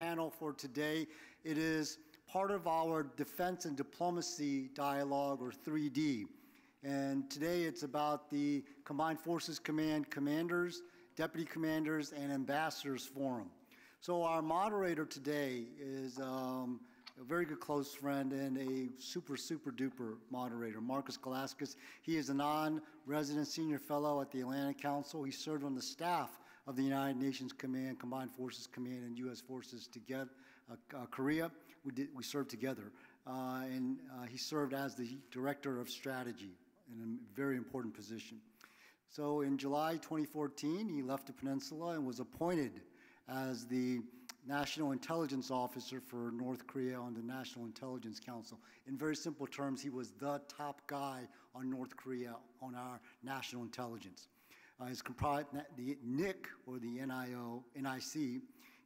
panel for today. It is part of our Defense and Diplomacy Dialogue, or 3D. And today it's about the Combined Forces Command Commanders, Deputy Commanders, and Ambassadors Forum. So our moderator today is a very good close friend and a super duper moderator, Markus Garlauskas. He is a non-resident senior fellow at the Atlantic Council. He served on the staff of the United Nations Command, Combined Forces Command, and U.S. Forces together, Korea. We served together. He served as the Director of Strategy in a very important position. So in July 2014, he left the peninsula and was appointed as the National Intelligence Officer for North Korea on the National Intelligence Council. In very simple terms, he was the top guy on North Korea on our national intelligence. The NIC, or the NIC,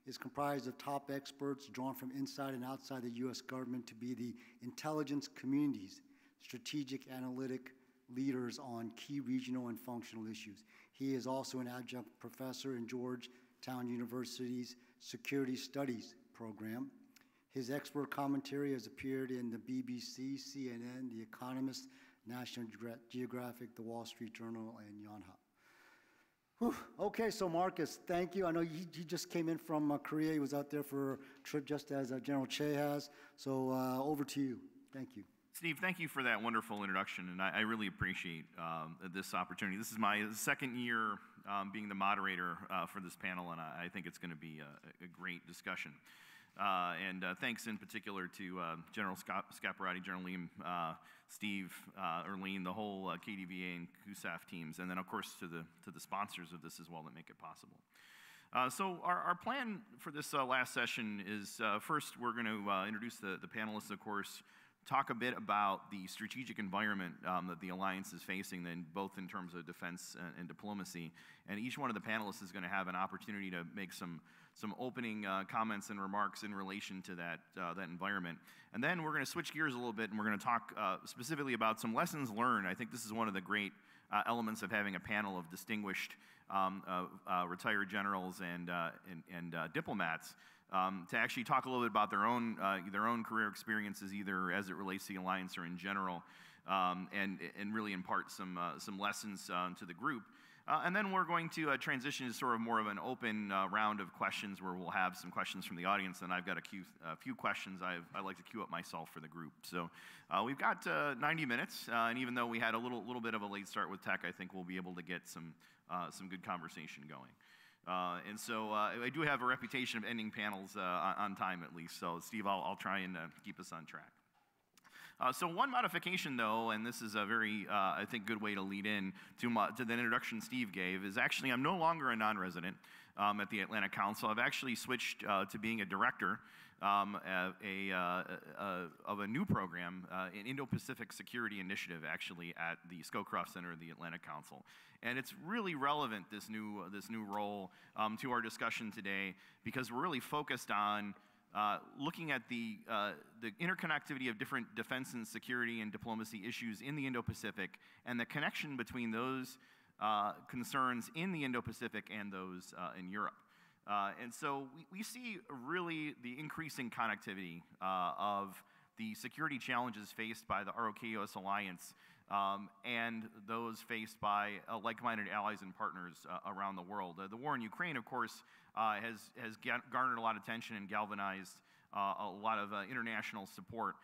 is comprised of top experts drawn from inside and outside the U.S. government to be the intelligence community's strategic analytic leaders on key regional and functional issues. He is also an adjunct professor in Georgetown University's Security Studies program. His expert commentary has appeared in the BBC, CNN, The Economist, National Geographic, The Wall Street Journal, and Yonhap. Whew. Okay, so Markus, thank you. I know he just came in from Korea. He was out there for a trip just as General Choi has. So over to you. Thank you. Steve, thank you for that wonderful introduction, and I really appreciate this opportunity. This is my second year being the moderator for this panel, and I think it's going to be a great discussion. Thanks in particular to General Scaparrotti, General Lim, Steve, Erlene, the whole KDVA and CUSAF teams, and then of course to the sponsors of this as well that make it possible. So our plan for this last session is first we're going to introduce the panelists, of course, talk a bit about the strategic environment that the alliance is facing, then both in terms of defense and diplomacy. And each one of the panelists is going to have an opportunity to make some opening comments and remarks in relation to that environment. And then we're going to switch gears a little bit, and we're going to talk specifically about some lessons learned. I think this is one of the great elements of having a panel of distinguished retired generals and diplomats. To actually talk a little bit about their own career experiences, either as it relates to the alliance or in general, and really impart some lessons to the group. And then we're going to transition to sort of more of an open round of questions where we'll have some questions from the audience, and I've got a few questions I like to queue up myself for the group. So we've got 90 minutes, and even though we had a little bit of a late start with tech, I think we'll be able to get some good conversation going. And so I do have a reputation of ending panels on time at least. So Steve, I'll try and keep us on track. So one modification though, and this is a very, I think, good way to lead in to the introduction Steve gave, is actually I'm no longer a non-resident at the Atlantic Council. I've actually switched to being a director of a new program, an Indo-Pacific Security Initiative, actually at the Scowcroft Center of the Atlantic Council. And it's really relevant, this new role, to our discussion today, because we're really focused on looking at the interconnectivity of different defense and security and diplomacy issues in the Indo-Pacific and the connection between those concerns in the Indo-Pacific and those in Europe. And so we see really the increasing connectivity of the security challenges faced by the ROK-US alliance and those faced by like-minded allies and partners around the world. The war in Ukraine, of course, has garnered a lot of attention and galvanized a lot of international support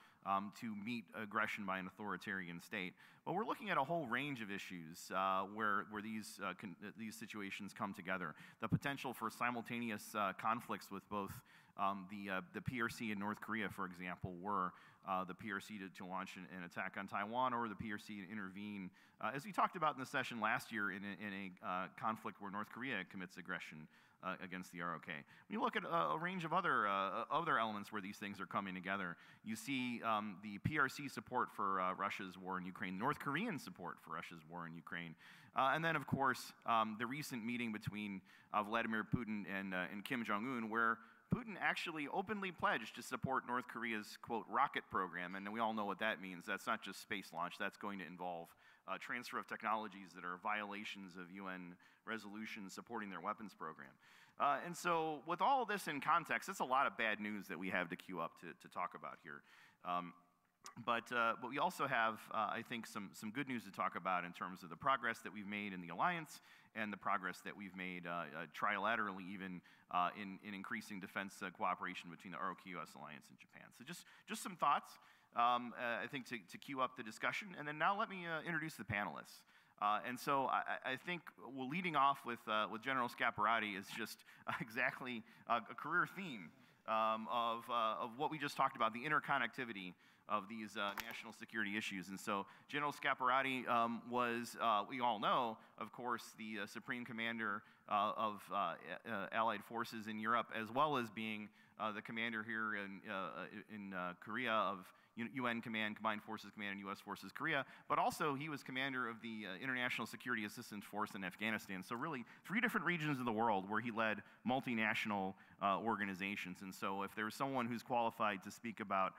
to meet aggression by an authoritarian state. But we're looking at a whole range of issues where these situations come together. The potential for simultaneous conflicts with both the PRC in North Korea, for example, were the PRC to launch an attack on Taiwan, or the PRC to intervene, as we talked about in the session last year, in a conflict where North Korea commits aggression against the ROK. When you look at a range of other elements where these things are coming together, you see the PRC support for Russia's war in Ukraine, North Korean support for Russia's war in Ukraine, and then, of course, the recent meeting between Vladimir Putin and Kim Jong-un, where Putin actually openly pledged to support North Korea's, quote, rocket program, and we all know what that means. That's not just space launch. That's going to involve transfer of technologies that are violations of UN resolutions supporting their weapons program. And so with all of this in context, it's a lot of bad news that we have to queue up to talk about here. But we also have, I think, some good news to talk about in terms of the progress that we've made in the alliance and the progress that we've made trilaterally even in increasing defense cooperation between the ROK-US alliance and Japan. So just some thoughts, I think, to queue up the discussion. And then now let me introduce the panelists. And so I think leading off with General Scaparrotti is just exactly a career theme of what we just talked about, the interconnectivity of these national security issues. And so General Scaparrotti was, we all know, of course, the Supreme Commander of Allied forces in Europe, as well as being the commander here in Korea of UN Command, Combined Forces Command, and U.S. Forces Korea, but also he was commander of the International Security Assistance Force in Afghanistan. So really 3 different regions of the world where he led multinational organizations. And so if there's someone who's qualified to speak about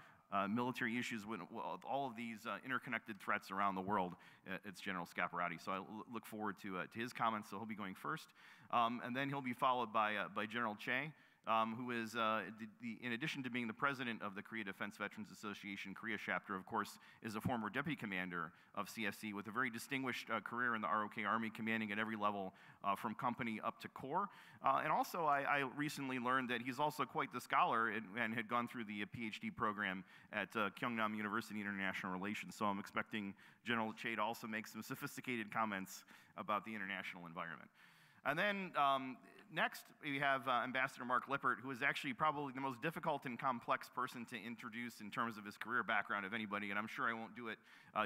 military issues with all of these interconnected threats around the world, it's General Scaparrotti. So I look forward to his comments. So he'll be going first. And then he'll be followed by General Choi, who is, in addition to being the president of the Korea Defense Veterans Association Korea chapter, of course, is a former deputy commander of CFC with a very distinguished career in the ROK Army, commanding at every level from company up to corps. And also, I recently learned that he's also quite the scholar and had gone through the PhD program at Kyungnam University International Relations. So I'm expecting General Choi to also make some sophisticated comments about the international environment. And then next, we have Ambassador Mark Lippert, who is actually probably the most difficult and complex person to introduce in terms of his career background of anybody, and I'm sure I won't do it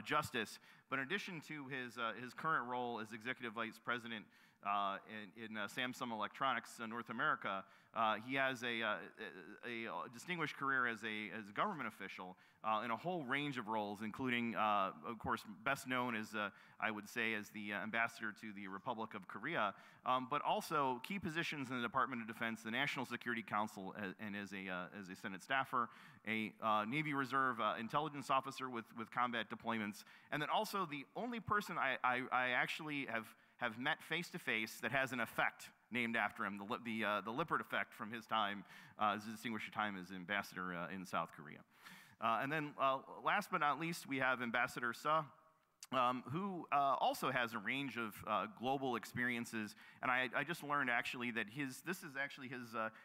justice. But in addition to his current role as Executive Vice President in Samsung Electronics North America, he has a distinguished career as a government official in a whole range of roles, including, of course, best known as, I would say, as the ambassador to the Republic of Korea, but also key positions in the Department of Defense, the National Security Council, and as a Senate staffer, a Navy Reserve intelligence officer with combat deployments, and then also the only person I actually have met face-to-face that has an effect named after him, the Lippert effect from his time, his distinguished time as ambassador in South Korea. And then last but not least, we have Ambassador Suh, who also has a range of global experiences. And I just learned actually that this is actually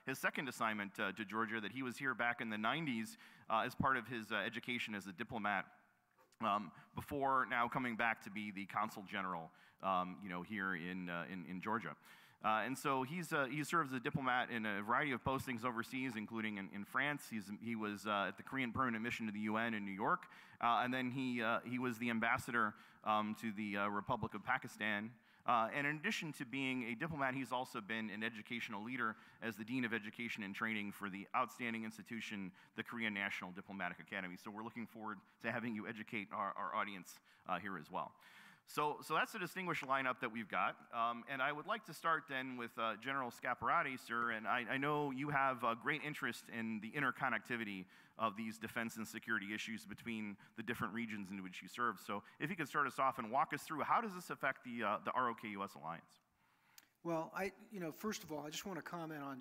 his second assignment to Georgia, that he was here back in the 90s as part of his education as a diplomat, before now coming back to be the Consul General here in Georgia. And so he serves as a diplomat in a variety of postings overseas, including in France. He was at the Korean Permanent Mission to the UN in New York, and then he was the ambassador to the Republic of Pakistan. And in addition to being a diplomat, he's also been an educational leader as the Dean of Education and Training for the outstanding institution, the Korean National Diplomatic Academy. So we're looking forward to having you educate our audience here as well. So that's a distinguished lineup that we've got. And I would like to start then with General Scaparrotti, sir. And I know you have a great interest in the interconnectivity of these defense and security issues between the different regions in which you serve. So if you could start us off and walk us through, how does this affect the ROK-US alliance? Well, first of all, I just want to comment on,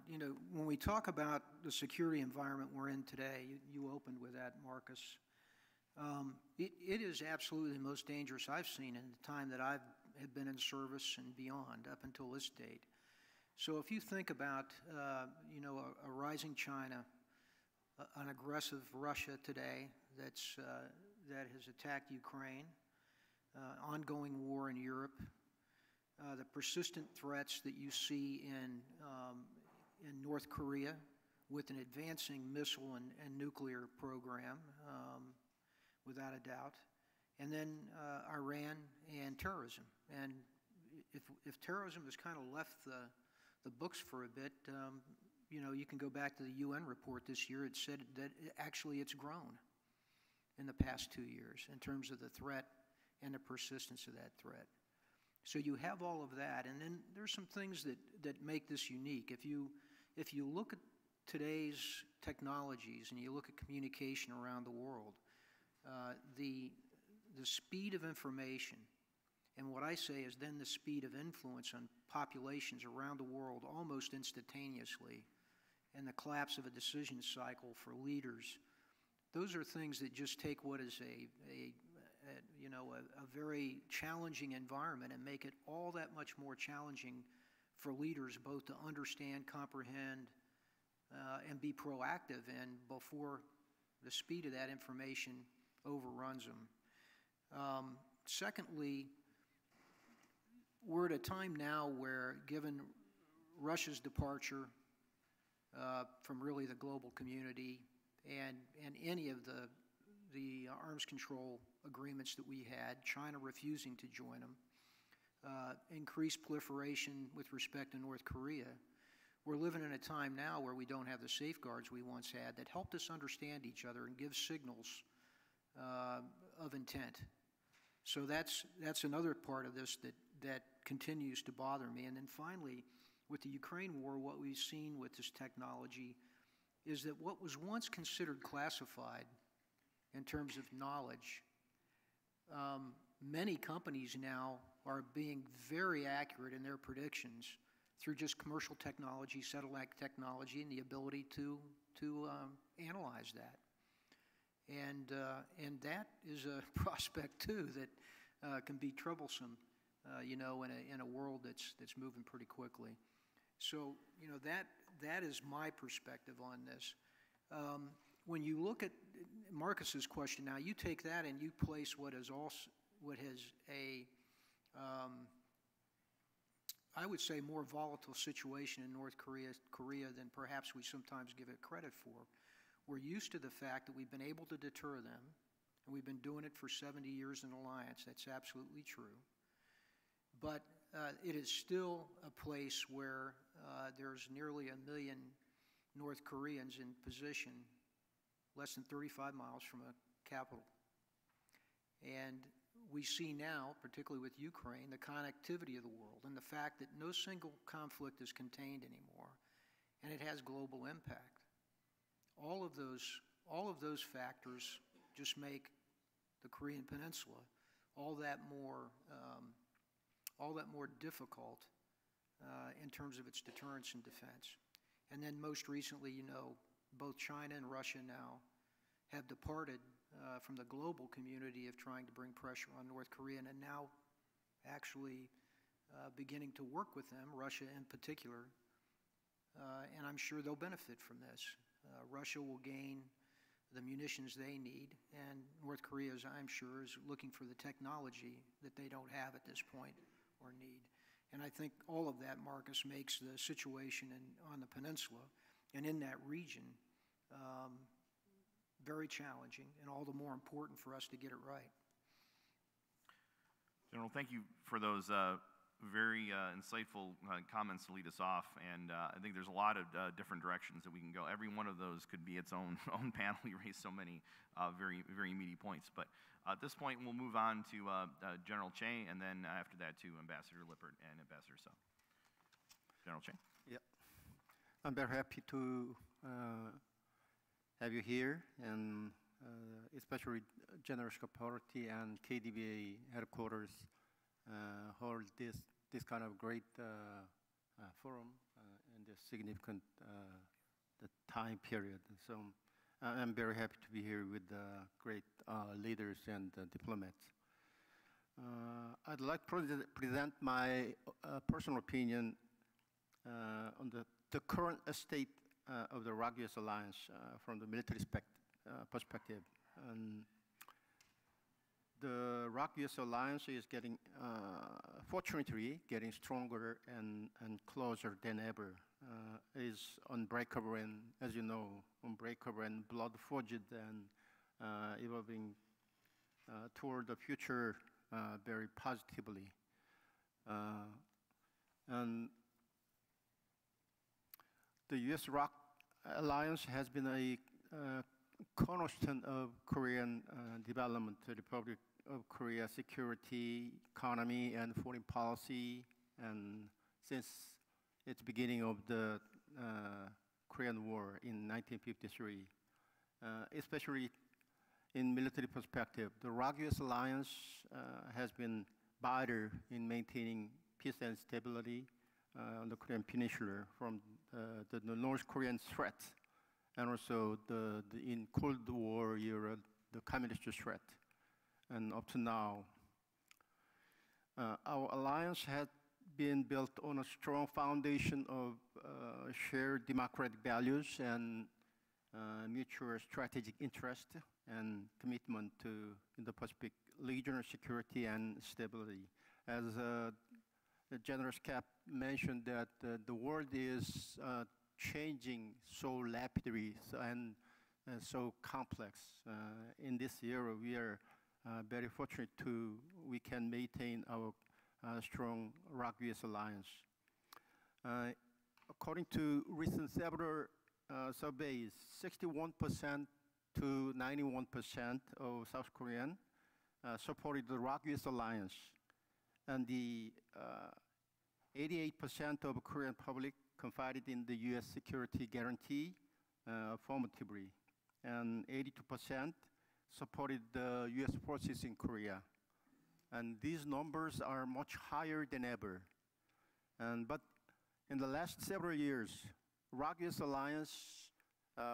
when we talk about the security environment we're in today, you opened with that, Markus. It is absolutely the most dangerous I've seen in the time that I've been in service and beyond, up until this date. So if you think about, a rising China, an aggressive Russia today that has attacked Ukraine, ongoing war in Europe, the persistent threats that you see in North Korea with an advancing missile and nuclear program, without a doubt, and then Iran and terrorism. And if terrorism has kind of left the books for a bit, you can go back to the UN report this year. It said that actually it's grown in the past 2 years in terms of the threat and the persistence of that threat. So you have all of that, and then there's some things that make this unique. If you look at today's technologies and you look at communication around the world, the speed of information And what I say is then the speed of influence on populations around the world almost instantaneously, and the collapse of a decision cycle for leaders. Those are things that just take what is a very challenging environment and make it all that much more challenging for leaders both to understand, comprehend, and be proactive in before the speed of that information overruns them. Secondly, we're at a time now where, given Russia's departure from really the global community and any of the arms control agreements that we had, China refusing to join them, increased proliferation with respect to North Korea, we're living in a time now where we don't have the safeguards we once had that helped us understand each other and give signals of intent. So that's another part of this that continues to bother me. And then finally, with the Ukraine war, what we've seen with this technology is that what was once considered classified in terms of knowledge, many companies now are being very accurate in their predictions through just commercial technology, satellite technology, and the ability to analyze that. And that is a prospect too that can be troublesome, in a world that's moving pretty quickly. So that is my perspective on this. When you look at Markus's question now, you take that and you place what has a I would say more volatile situation in North Korea than perhaps we sometimes give it credit for. We're used to the fact that we've been able to deter them, and we've been doing it for 70 years in alliance. That's absolutely true. But it is still a place where there's nearly 1 million North Koreans in position less than 35 miles from a capital. And we see now, particularly with Ukraine, the connectivity of the world and the fact that no single conflict is contained anymore, and it has global impact. All of those factors just make the Korean Peninsula all that more difficult in terms of its deterrence and defense. And then most recently, both China and Russia now have departed from the global community of trying to bring pressure on North Korea, and now actually beginning to work with them, Russia in particular, and I'm sure they'll benefit from this. Russia will gain the munitions they need, and North Korea, as I'm sure, is looking for the technology that they don't have at this point or need. And I think all of that, Markus, makes the situation on the peninsula and in that region very challenging, and all the more important for us to get it right. General, thank you for those very insightful comments to lead us off, and I think there's a lot of different directions that we can go. Every one of those could be its own panel. You raised so many very, very meaty points. But at this point, we'll move on to General Choi, and then after that to Ambassador Lippert and Ambassador So. General Choi. Yeah, I'm very happy to have you here, and especially General Scaparrotti and KDVA headquarters hold this kind of great forum in this significant the time period. So I'm very happy to be here with great leaders and diplomats. I'd like to present my personal opinion on the current state of the ROC-US alliance from the military perspective. And the ROC-US alliance is getting, fortunately, getting stronger and closer than ever. Is unbreakable and, as you know, unbreakable and blood-forged and evolving toward the future very positively. And the U.S.-ROC alliance has been a cornerstone of Korean development, the Republic of Korea security, economy, and foreign policy, and since its beginning of the Korean War in 1953, especially in military perspective, the ROC-US alliance has been vital in maintaining peace and stability on the Korean Peninsula from the North Korean threat, and also in Cold War era, the communist threat. And up to now, our alliance has been built on a strong foundation of shared democratic values and mutual strategic interest and commitment to Indo-Pacific regional security and stability. As General Scap mentioned, that the world is changing so rapidly and so complex. In this era, we are very fortunate we can maintain our strong ROC-US alliance. According to recent several surveys, 61% to 91% of South Koreans supported the ROC-US alliance, and the 88% of Korean public confided in the U.S. security guarantee affirmatively, and 82% supported the U.S. forces in Korea. And these numbers are much higher than ever. But in the last several years, ROC-US alliance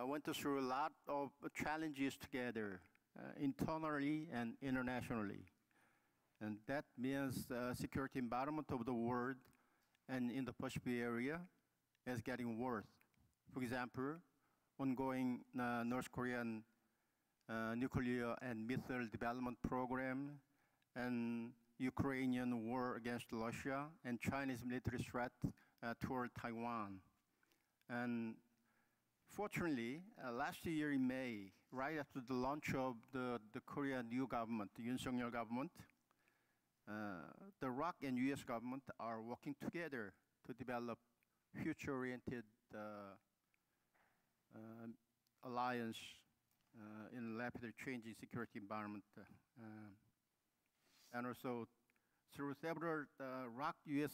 went through a lot of challenges together, internally and internationally. And that means the security environment of the world and in the Pacific area is getting worse. For example, ongoing North Korean nuclear and missile development program, and Ukrainian war against Russia, and Chinese military threat toward Taiwan. And fortunately, last year in May, right after the launch of the Korean new government, the Yoon Suk-yeol government, the ROC and US government are working together to develop future-oriented alliance in a rapidly changing security environment. And also, through several ROC-US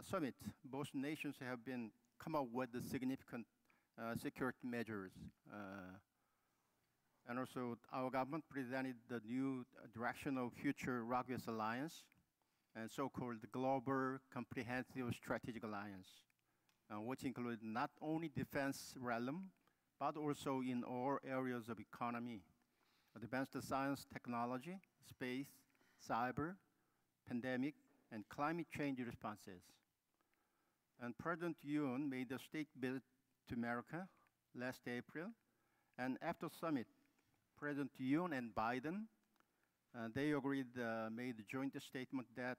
summits, both nations have come up with the significant security measures. And also, our government presented the new direction of future ROC-US alliance, and so-called Global Comprehensive Strategic Alliance, which includes not only defense realm, but also in all areas of economy, advanced science, technology, space, cyber, pandemic, and climate change responses. And President Yoon made a state visit to America last April, and after summit, President Yoon and Biden, they made a joint statement that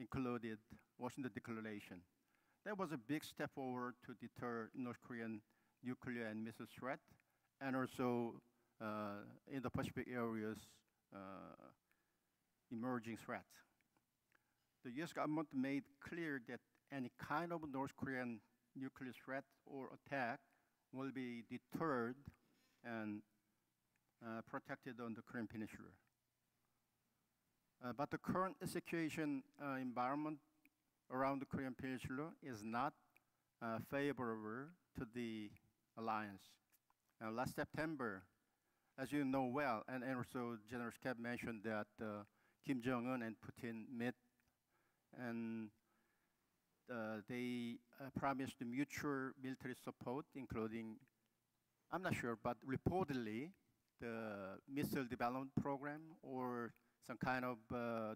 included Washington Declaration. That was a big step forward to deter North Korean nuclear and missile threat, and also in the Pacific areas, emerging threats. The US government made clear that any kind of North Korean nuclear threat or attack will be deterred and protected on the Korean Peninsula. But the current situation environment around the Korean Peninsula is not favorable to the alliance. Last September, as you know well, and also General Scap mentioned that Kim Jong-un and Putin met, and they promised mutual military support, including, I'm not sure, but reportedly, the missile development program or some kind of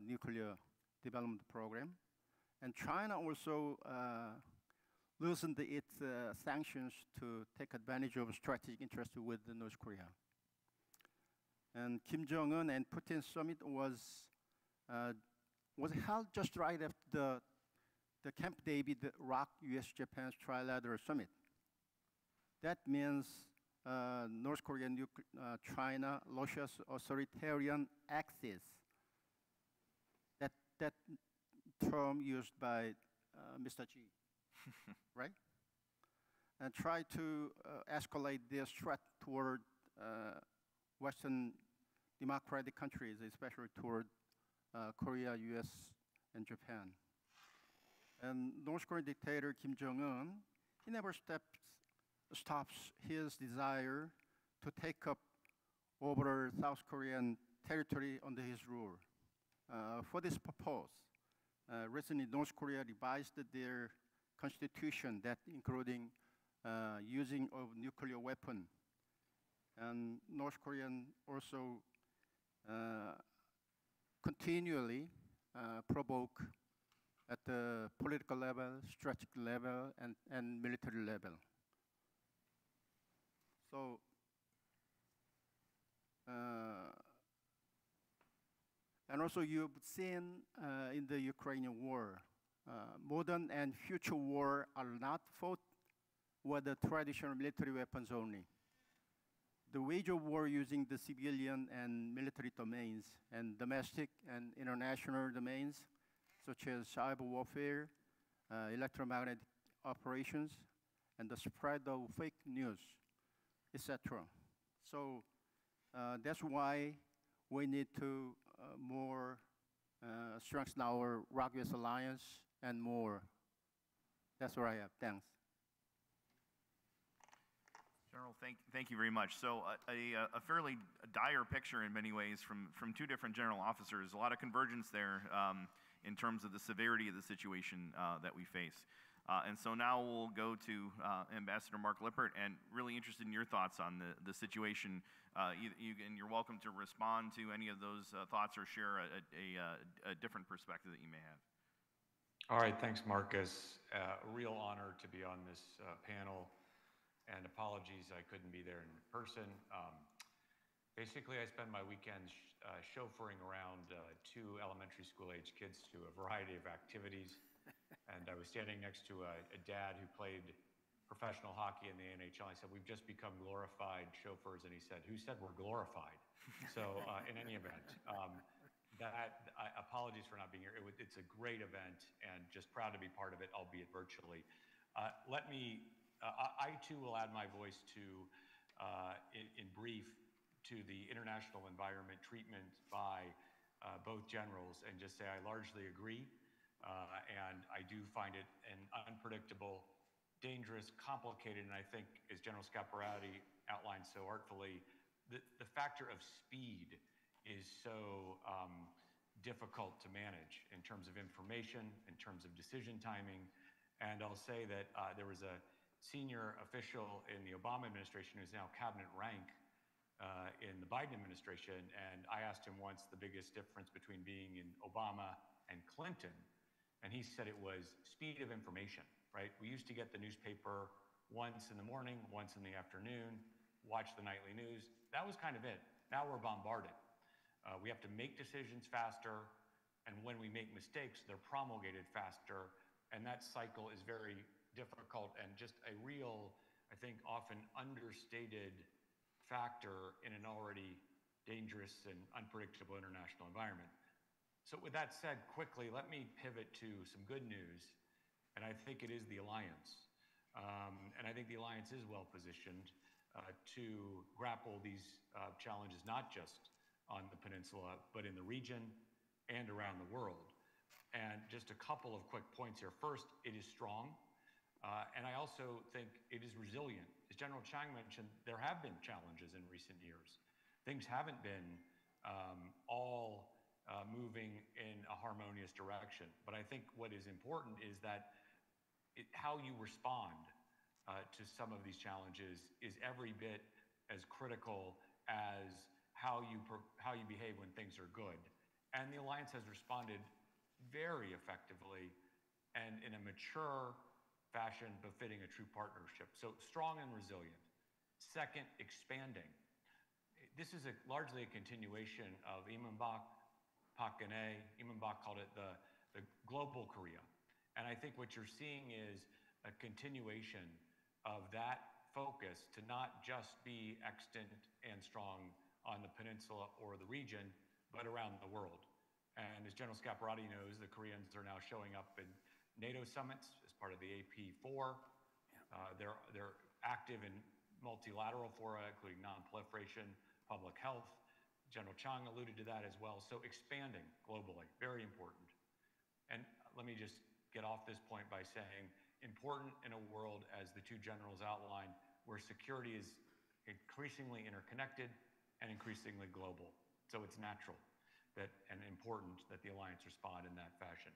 nuclear development program. And China also loosened its sanctions to take advantage of strategic interest with North Korea. And Kim Jong-un and Putin summit was held just right after the Camp David ROC-US-Japan Trilateral Summit. That means North Korea, China, Russia's authoritarian axis. That term used by Mr. Xi, right? And try to escalate their threat toward Western democratic countries, especially toward Korea, US, and Japan. And North Korean dictator Kim Jong-un, he never stops his desire to take up over South Korean territory under his rule. For this purpose, recently North Korea revised their constitution that including using of nuclear weapon. And North Korean also continually provoke at the political level, strategic level, and military level. So, and also you've seen in the Ukrainian war, modern and future war are not fought with the traditional military weapons only. The wage of war using the civilian and military domains and domestic and international domains, such as cyber warfare, electromagnetic operations, and the spread of fake news, etc. So that's why we need to more strengthen our Rock-US alliance and more. That's what I have. Thanks. General, thank you very much. So a fairly dire picture in many ways from two different general officers. A lot of convergence there in terms of the severity of the situation that we face. And so now we'll go to Ambassador Mark Lippert, and really interested in your thoughts on the situation. And you're welcome to respond to any of those thoughts or share a different perspective that you may have. All right, thanks, Marcus. A real honor to be on this panel. And apologies, I couldn't be there in person. Basically, I spend my weekends chauffeuring around two elementary school age kids to a variety of activities. And I was standing next to a dad who played professional hockey in the NHL. I said, we've just become glorified chauffeurs. And he said, who said we're glorified? So in any event, apologies for not being here. It's a great event and just proud to be part of it, albeit virtually. I too will add my voice to, in brief, to the international environment treatment by both generals and just say I largely agree. And I do find it an unpredictable, dangerous, complicated, and I think, as General Scaparrotti outlined so artfully, the factor of speed is so difficult to manage in terms of information, in terms of decision timing. And I'll say that there was a senior official in the Obama administration who's now cabinet rank in the Biden administration, and I asked him once the biggest difference between being in Obama and Clinton, and he said it was speed of information, right? We used to get the newspaper once in the morning, once in the afternoon, watch the nightly news. That was kind of it. Now we're bombarded. We have to make decisions faster, and when we make mistakes, they're promulgated faster, and that cycle is very difficult and just a real, I think, often understated factor in an already dangerous and unpredictable international environment. So with that said, quickly, let me pivot to some good news, and I think it is the alliance. And I think the alliance is well positioned to grapple these challenges, not just on the peninsula, but in the region and around the world. And just a couple of quick points here. First, it is strong. And I also think it is resilient. As General Chang mentioned, there have been challenges in recent years. Things haven't been all moving in a harmonious direction. But I think what is important is that how you respond to some of these challenges is every bit as critical as how you behave when things are good. And the alliance has responded very effectively and in a mature fashion befitting a true partnership. So strong and resilient. Second, expanding. This is largely a continuation of Imunbak, Park Geun-hye. Imunbak called it the global Korea. And I think what you're seeing is a continuation of that focus to not just be extant and strong on the peninsula or the region, but around the world. And as General Scaparrotti knows, the Koreans are now showing up in NATO summits as part of the AP4. They're active in multilateral fora, including non-proliferation, public health. General Chang alluded to that as well. So expanding globally, very important. And let me just get off this point by saying, important in a world, as the two generals outlined, where security is increasingly interconnected and increasingly global. So it's natural. and important that the alliance respond in that fashion.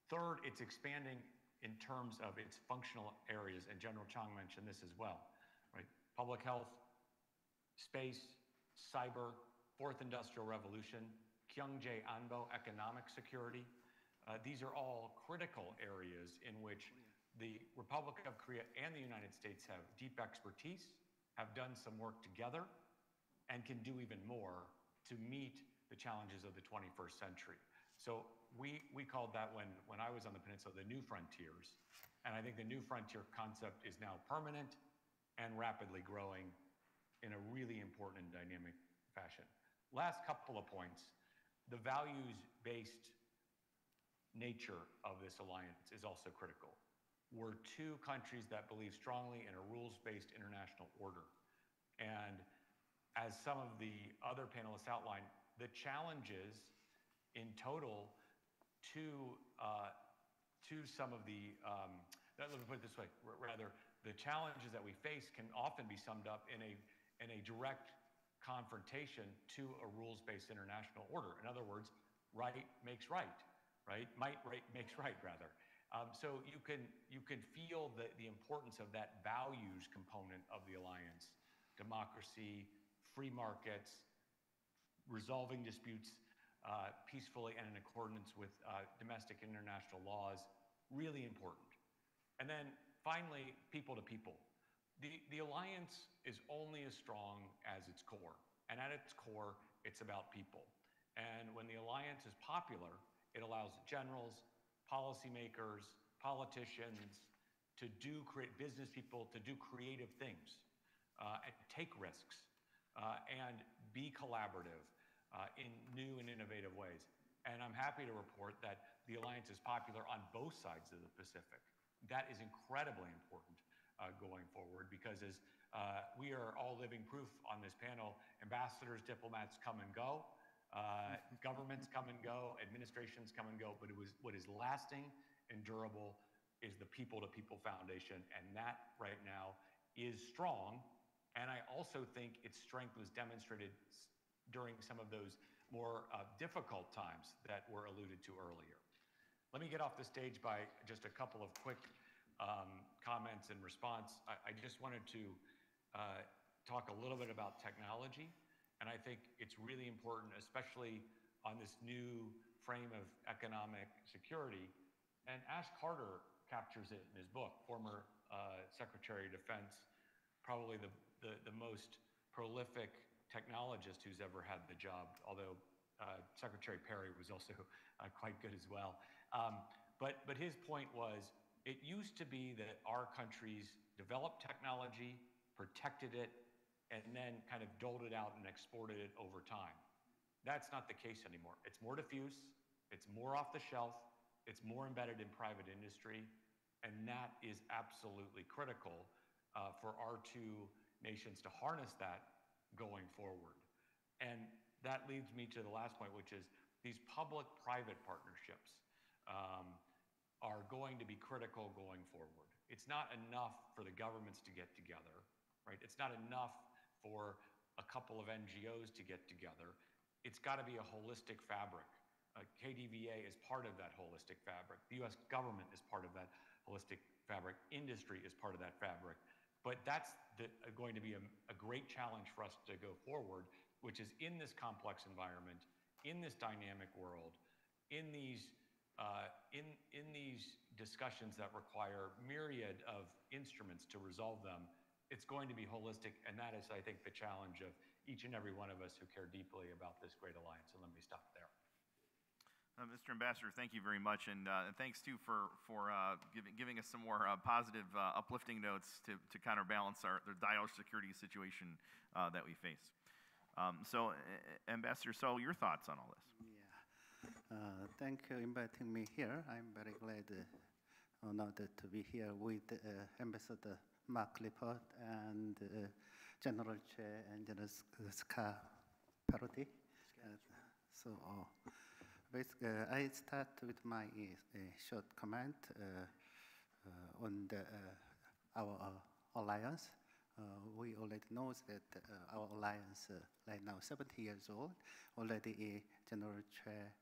Third, it's expanding in terms of its functional areas, and General Chang mentioned this as well, right? Public health, space, cyber, fourth industrial revolution, Kyungjae Anbo, economic security. These are all critical areas in which the Republic of Korea and the United States have deep expertise, have done some work together, and can do even more to meet the challenges of the 21st century. So we called that when I was on the peninsula, the new frontiers. And I think the new frontier concept is now permanent and rapidly growing in a really important and dynamic fashion. Last couple of points, the values-based nature of this alliance is also critical. We're two countries that believe strongly in a rules-based international order. And as some of the other panelists outlined, the challenges in total to some of the, let me put it this way, rather, the challenges that we face can often be summed up in a direct confrontation to a rules-based international order. In other words, right makes right, right? Might right makes right, rather. So you can feel the importance of that values component of the alliance: democracy, free markets, resolving disputes peacefully and in accordance with domestic and international laws, really important. And then finally, people to people. The alliance is only as strong as its core. And at its core, it's about people. And when the alliance is popular, it allows generals, policymakers, politicians to create business people to do creative things, and take risks, and be collaborative in new and innovative ways. And I'm happy to report that the alliance is popular on both sides of the Pacific. That is incredibly important going forward, because as we are all living proof on this panel, ambassadors, diplomats come and go, governments come and go, administrations come and go, but what is lasting and durable is the people-to-people foundation, and that right now is strong. And I also think its strength was demonstrated during some of those more difficult times that were alluded to earlier. Let me get off the stage by just a couple of quick comments in response. I just wanted to talk a little bit about technology, and I think it's really important, especially on this new frame of economic security. And Ash Carter captures it in his book, former Secretary of Defense, probably the most prolific technologist who's ever had the job, although Secretary Perry was also quite good as well. But his point was, it used to be that our countries developed technology, protected it, and then kind of doled it out and exported it over time. That's not the case anymore. It's more diffuse, it's more off the shelf, it's more embedded in private industry, and that is absolutely critical for our two nations to harness that going forward. And that leads me to the last point, which is these public-private partnerships are going to be critical going forward. It's not enough for the governments to get together, right? It's not enough for a couple of NGOs to get together. It's got to be a holistic fabric. KDVA is part of that holistic fabric. The US government is part of that holistic fabric. Industry is part of that fabric. But that's going to be a great challenge for us to go forward, which is in this complex environment, in this dynamic world, in these discussions that require myriad of instruments to resolve them. It's going to be holistic, and that is, I think, the challenge of each and every one of us who care deeply about this great alliance. And let me stop there. Mr. Ambassador, thank you very much, and thanks too for giving us some more positive, uplifting notes to counterbalance the dire security situation that we face. So, Ambassador So, your thoughts on all this? Yeah, thank you for inviting me here. I'm very glad, honored to be here with Ambassador Lippert and General Choi and General Scaparrotti. Basically, I start with my short comment on our alliance. we already know that our alliance right now 70 years old. Already General Choi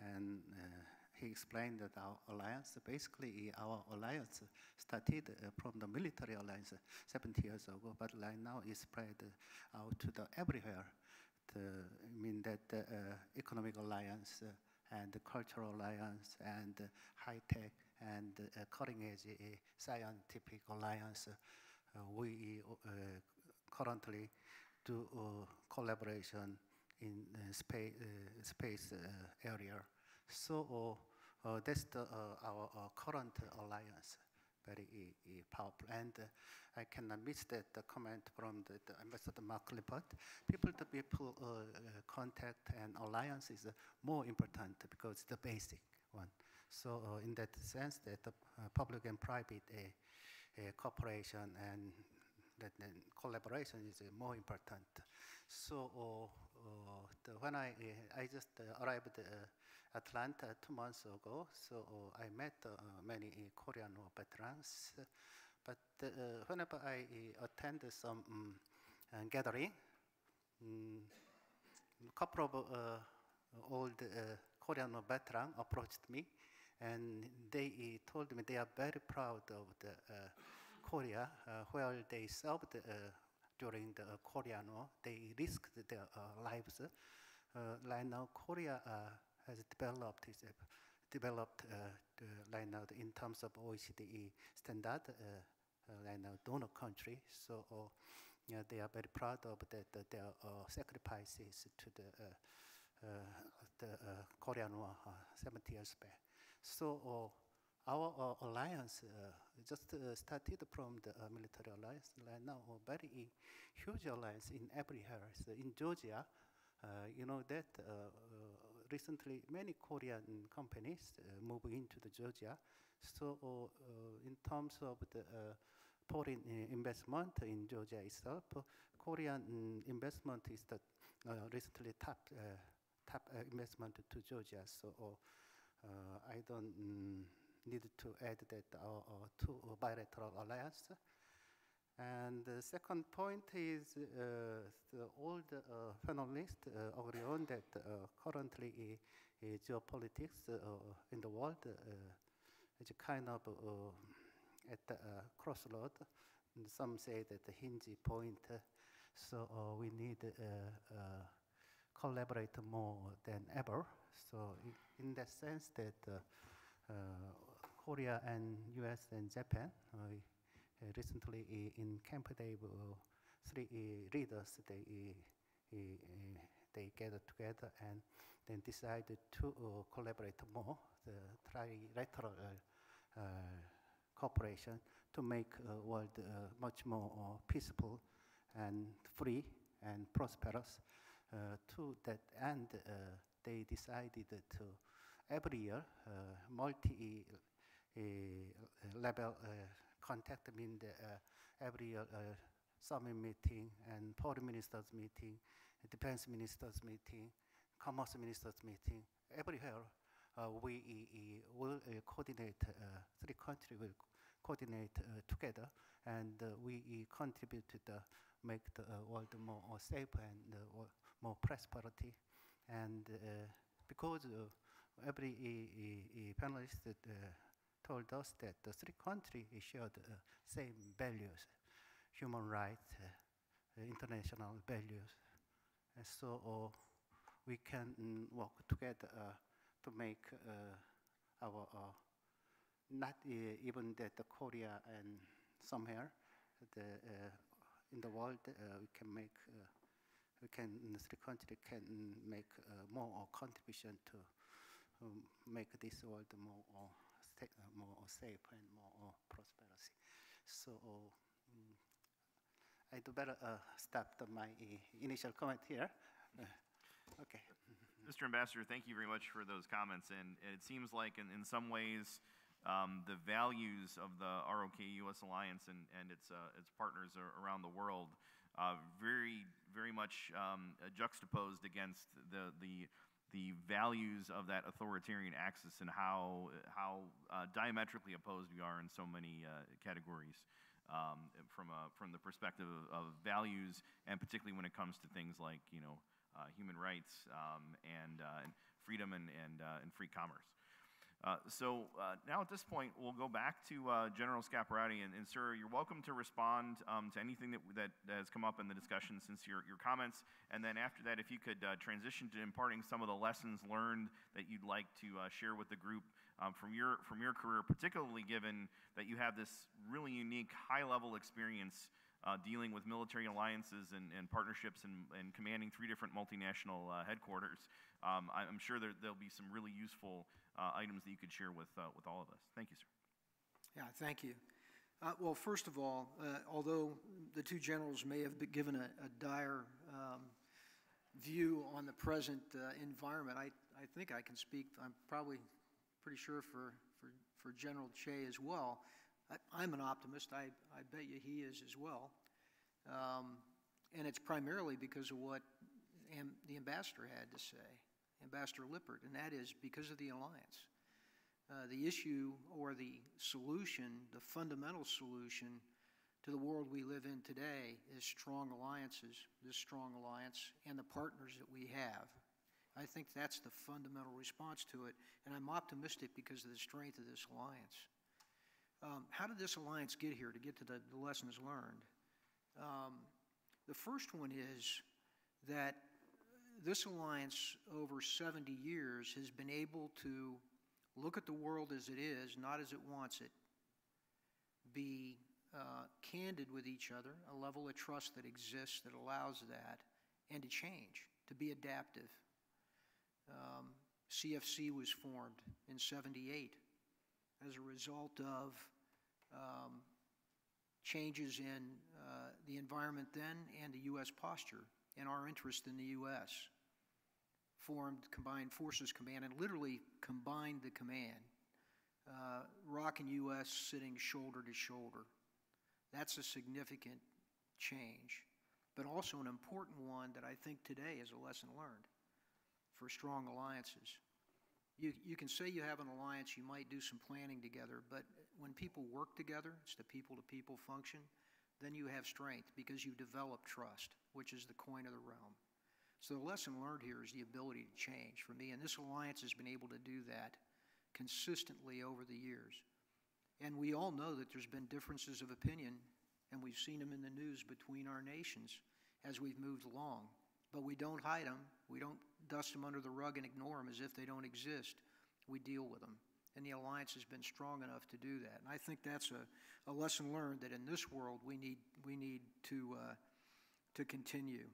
and he explained that our alliance, basically our alliance started from the military alliance 70 years ago, but right now it's spread out to the everywhere. I mean that economic alliance and the cultural alliance and high-tech and cutting-edge scientific alliance. We currently do collaboration in space area. So that's our current alliance, very powerful. And I cannot miss that comment from the Ambassador Lippert. People-to-people contact and alliance is more important because it's the basic one. So in that sense, that public and private cooperation and that collaboration is more important. So when I just arrived Atlanta 2 months ago, so I met many Korean veterans. But whenever I attend some gathering, a couple of old Korean veterans approached me, and they told me they are very proud of the Korea, where they served during the Korean War. They risked their lives. Right now, Korea has developed right now in terms of OECD standard, right now donor country. So yeah, they are very proud of that their sacrifices to the Korean War 70 years back. So our alliance just started from the military alliance. Right now, a very huge alliance in every area. So in Georgia, you know that recently many Korean companies moved into the Georgia. So in terms of the foreign investment in Georgia itself, Korean investment is the recently top investment to Georgia. So I don't need to add that our two bilateral alliance. And the second point is all the panelists agree on that currently geopolitics in the world is a kind of at the crossroad. Some say that the hinge point. So we need collaborate more than ever. So in that sense that Korea and US and Japan recently in Camp David, 3 leaders, they gathered together and then decided to collaborate more, the trilateral cooperation to make the world much more peaceful and free and prosperous. To that end, they decided to every year multi-level contact, I mean every year summit meeting and foreign ministers meeting, defense ministers meeting, commerce ministers meeting. Everywhere we will coordinate, 3 countries will coordinate together, and we contribute to make the world more safe and more prosperity. And because every panelist told us that the 3 countries share the same values, human rights, international values. And so we can work together to make our, not even that Korea and somewhere in the world we can make, the 3 countries can make more contribution to make this world more safe and more prosperity. So I do better stop my initial comment here. Okay. Mr. Ambassador, thank you very much for those comments. And it seems like in some ways, the values of the ROK-US alliance and its partners around the world very much juxtaposed against the values of that authoritarian axis and how diametrically opposed we are in so many categories. from the perspective of values, and particularly when it comes to things like human rights and freedom and free commerce. Now at this point, we'll go back to General Scaparrotti, and sir, you're welcome to respond to anything that has come up in the discussion since your comments, and then after that, if you could transition to imparting some of the lessons learned that you'd like to share with the group from your career, particularly given that you have this really unique high-level experience dealing with military alliances and partnerships and commanding 3 different multinational headquarters. I'm sure there'll be some really useful items that you could share with all of us. Thank you, sir. Yeah, thank you. Well, first of all, although the 2 generals may have been given a dire view on the present environment, I think I can speak, I'm probably pretty sure for General Choi as well. I'm an optimist. I bet you he is as well. And it's primarily because of what the ambassador had to say, Ambassador Lippert, and that is because of the alliance. The issue or the solution, the fundamental solution to the world we live in today is strong alliances, this strong alliance, and the partners that we have. I think that's the fundamental response to it, and I'm optimistic because of the strength of this alliance. How did this alliance get here, to get to the lessons learned? The first one is that this alliance over 70 years has been able to look at the world as it is, not as it wants it, be candid with each other, a level of trust that exists that allows that, and to change, to be adaptive. CFC was formed in '78 as a result of changes in the environment then and the U.S. posture and our interest in the U.S. Formed Combined Forces Command and literally combined the command. ROC and U.S. sitting shoulder to shoulder. That's a significant change, but also an important one that I think today is a lesson learned for strong alliances. You can say you have an alliance, you might do some planning together, but when people work together, it's the people-to-people function, then you have strength because you develop trust, which is the coin of the realm. So the lesson learned here is the ability to change for me, and this alliance has been able to do that consistently over the years. And we all know that there's been differences of opinion, and we've seen them in the news between our nations as we've moved along. But we don't hide them. We don't dust them under the rug and ignore them as if they don't exist. We deal with them. And the alliance has been strong enough to do that. And I think that's a lesson learned that in this world we need to continue.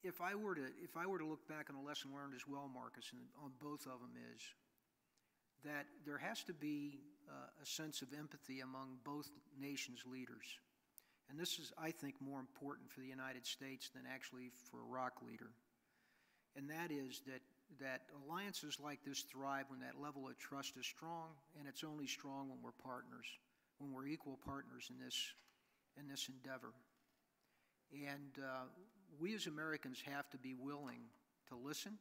If I were to look back on a lesson learned as well, Markus, and on both of them is that there has to be a sense of empathy among both nations' leaders. And this is, I think, more important for the United States than actually for a ROC leader. And that is that alliances like this thrive when that level of trust is strong, and it's only strong when we're partners, when we're equal partners in this endeavor. And we as Americans have to be willing to listen.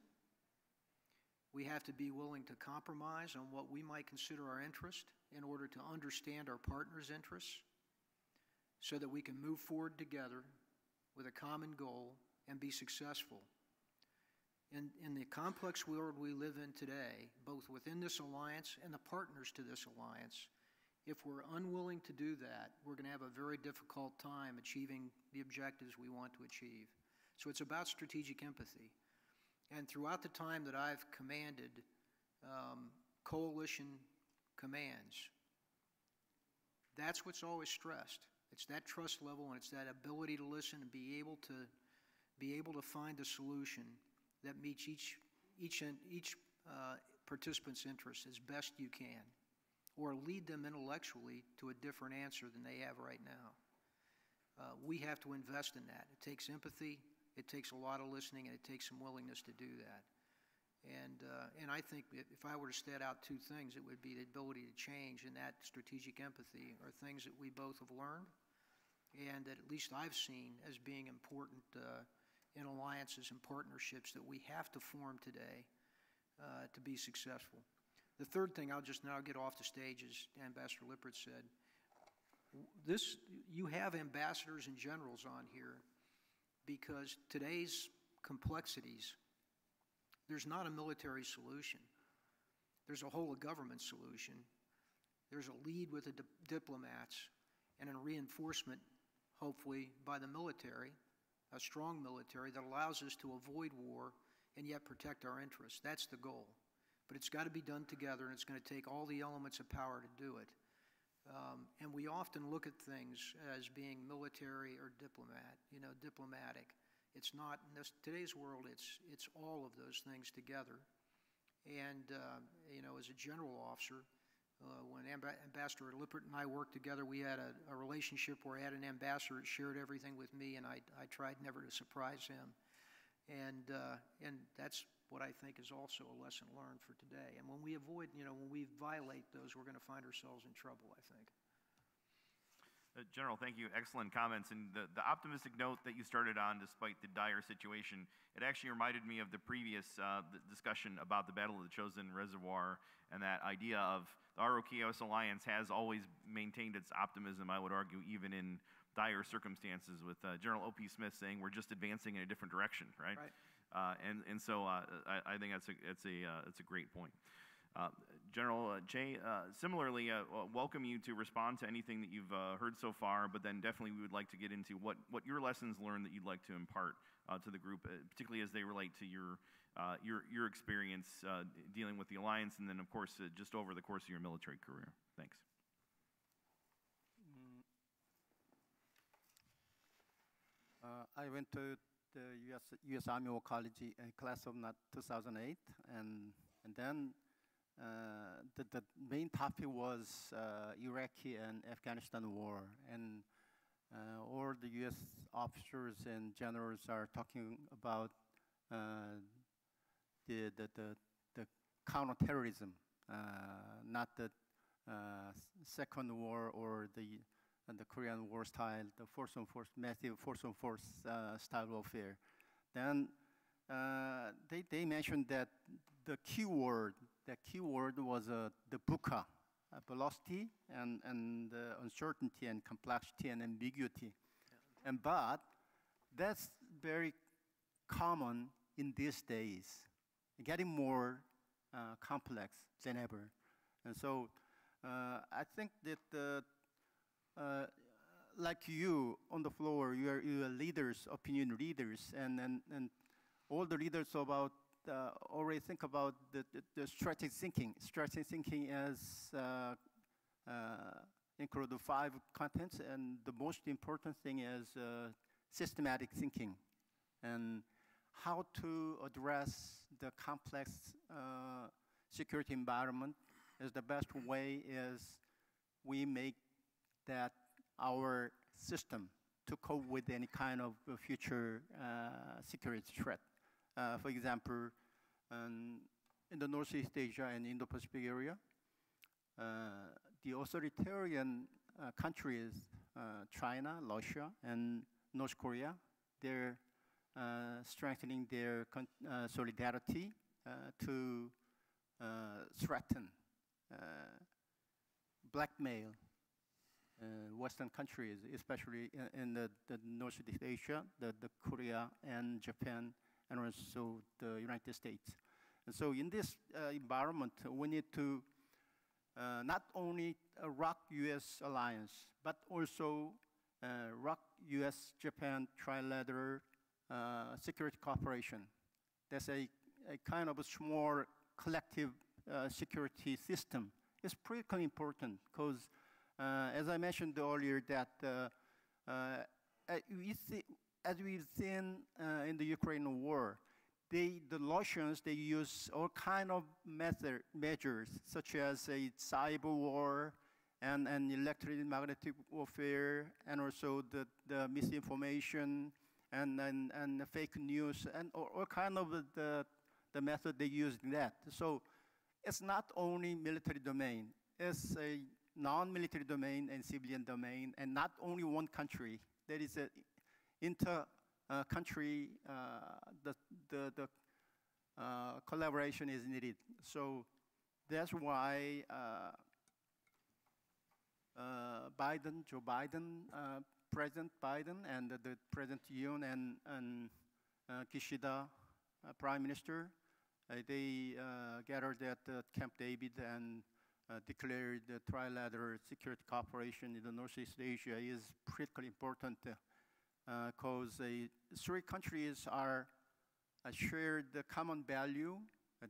We have to be willing to compromise on what we might consider our interest in order to understand our partner's interests so that we can move forward together with a common goal and be successful. In the complex world we live in today, both within this alliance and the partners to this alliance, if we're unwilling to do that, we're going to have a very difficult time achieving the objectives we want to achieve. So it's about strategic empathy. And throughout the time that I've commanded coalition commands, that's what's always stressed. It's that trust level and it's that ability to listen and be able to find a solution that meets each participant's interests as best you can, or lead them intellectually to a different answer than they have right now. We have to invest in that. It takes empathy. It takes a lot of listening, and it takes some willingness to do that. And I think if I were to stat out 2 things, it would be the ability to change and that strategic empathy are things that we both have learned and that at least I've seen as being important in alliances and partnerships that we have to form today to be successful. The third thing I'll just now get off the stage, as Ambassador Lippert said, you have ambassadors and generals on here because today's complexities, there's not a military solution. There's a whole of government solution. There's a lead with the diplomats and a reinforcement, hopefully, by the military, a strong military that allows us to avoid war and yet protect our interests. That's the goal. But it's got to be done together, and it's going to take all the elements of power to do it. And we often look at things as being military or diplomatic. It's not, in today's world, it's all of those things together. And, as a general officer, when Ambassador Lippert and I worked together, we had a relationship where I had an ambassador that shared everything with me, and I tried never to surprise him. And that's what I think is also a lesson learned for today. And when we avoid, when we violate those, we're going to find ourselves in trouble, I think. General, thank you. Excellent comments. And the optimistic note that you started on, despite the dire situation, it actually reminded me of the previous discussion about the Battle of the Chosin Reservoir and that idea of the ROKOS Alliance has always maintained its optimism, I would argue, even in dire circumstances, with General O.P. Smith saying we're just advancing in a different direction, right? So I think it's a great point. General Choi, similarly, welcome you to respond to anything that you've heard so far, but then definitely we would like to get into what your lessons learned that you'd like to impart to the group, particularly as they relate to your experience dealing with the alliance, and then of course just over the course of your military career. Thanks. I went to the U.S. Army War College in class of 2008, and then the main topic was Iraqi and Afghanistan war, and all the U.S. officers and generals are talking about the counterterrorism, not the Second War or the Korean War style, the massive force-on-force style warfare. Then they mentioned that the key word was the VUCA, velocity and uncertainty and complexity and ambiguity. But that's very common in these days, getting more complex than ever. And so I think that like you on the floor, you are leaders, opinion leaders, and all the leaders already think about the strategic thinking. Strategic thinking as include the 5 contents, and the most important thing is systematic thinking, and how to address the complex security environment is the best way is we make that our system to cope with any kind of future security threat. For example, in the Northeast Asia and Indo-Pacific area, the authoritarian countries, China, Russia, and North Korea, they're strengthening their solidarity to threaten, blackmail Western countries, especially in the Northeast Asia, the Korea and Japan, and also the United States. And so in this environment, we need to not only rock U.S. alliance, but also rock U.S.-Japan trilateral security cooperation. That's a kind of a small collective security system. It's critically important because, as I mentioned earlier, that as we've seen in the Ukraine war, the Russians, they use all kind of measures, such as a cyber war and electromagnetic warfare, and also the misinformation and the fake news, and all kind of the method they use in that. So it's not only military domain, it's a non-military domain and civilian domain, and not only one country. There is a inter-country, collaboration is needed. So that's why Joe Biden, President Biden, and the President Yoon and Kishida, Prime Minister, they gathered at Camp David and declared the trilateral security cooperation in the Northeast Asia is critically important because three countries are shared the common value,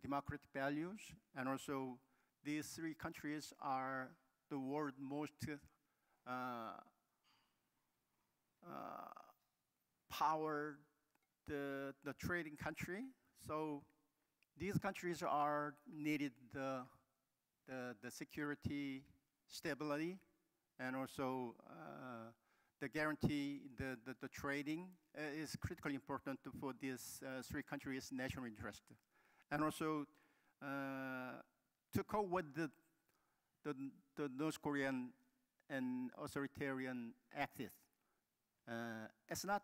democratic values, and also these three countries are the world's most power, the trading country. So these countries are needed the security, stability, and also the guarantee, the trading is critically important for these three countries' national interest. And also to cope with the North Korean and authoritarian axis. It's not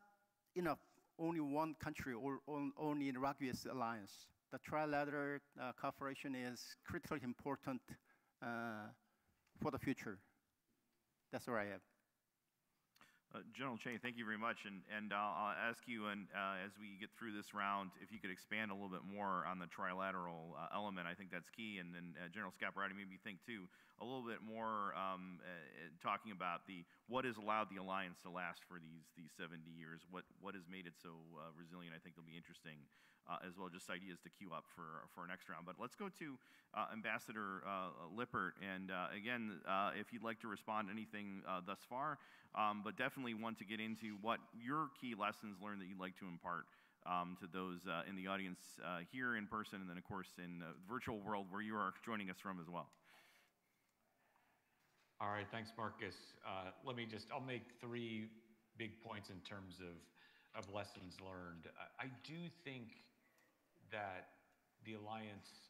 enough, only one country or only in Rock-US alliance. The trilateral cooperation is critically important for the future. That's what I have. General Choi, thank you very much. And I'll ask you, as we get through this round, if you could expand a little bit more on the trilateral element. I think that's key. And then General Scaparrotti, maybe think too a little bit more talking about what has allowed the alliance to last for these 70 years. What has made it so resilient? I think it'll be interesting, as well, just ideas to queue up for our next round. But let's go to Ambassador Lippert. And again, if you'd like to respond to anything thus far, but definitely want to get into what your key lessons learned that you'd like to impart to those in the audience here in person, and then of course in the virtual world where you are joining us from as well. All right, thanks, Markus. I'll make three big points in terms of lessons learned. I do think that the alliance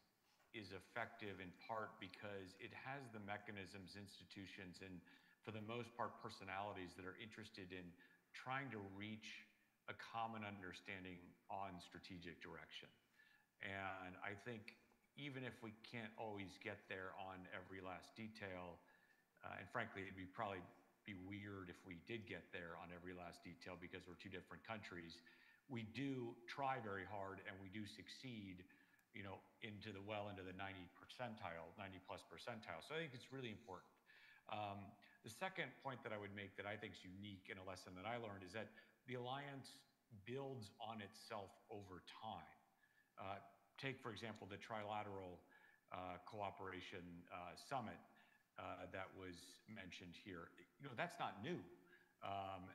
is effective in part because it has the mechanisms, institutions, and for the most part, personalities that are interested in trying to reach a common understanding on strategic direction. And I think even if we can't always get there on every last detail, and frankly, it'd probably be weird if we did get there on every last detail because we're two different countries, we do try very hard and we do succeed, into the 90 percentile, 90+ percentile. So I think it's really important. The second point that I would make that I think is unique in a lesson that I learned is that the alliance builds on itself over time. Take, for example, the trilateral cooperation summit that was mentioned here. That's not new.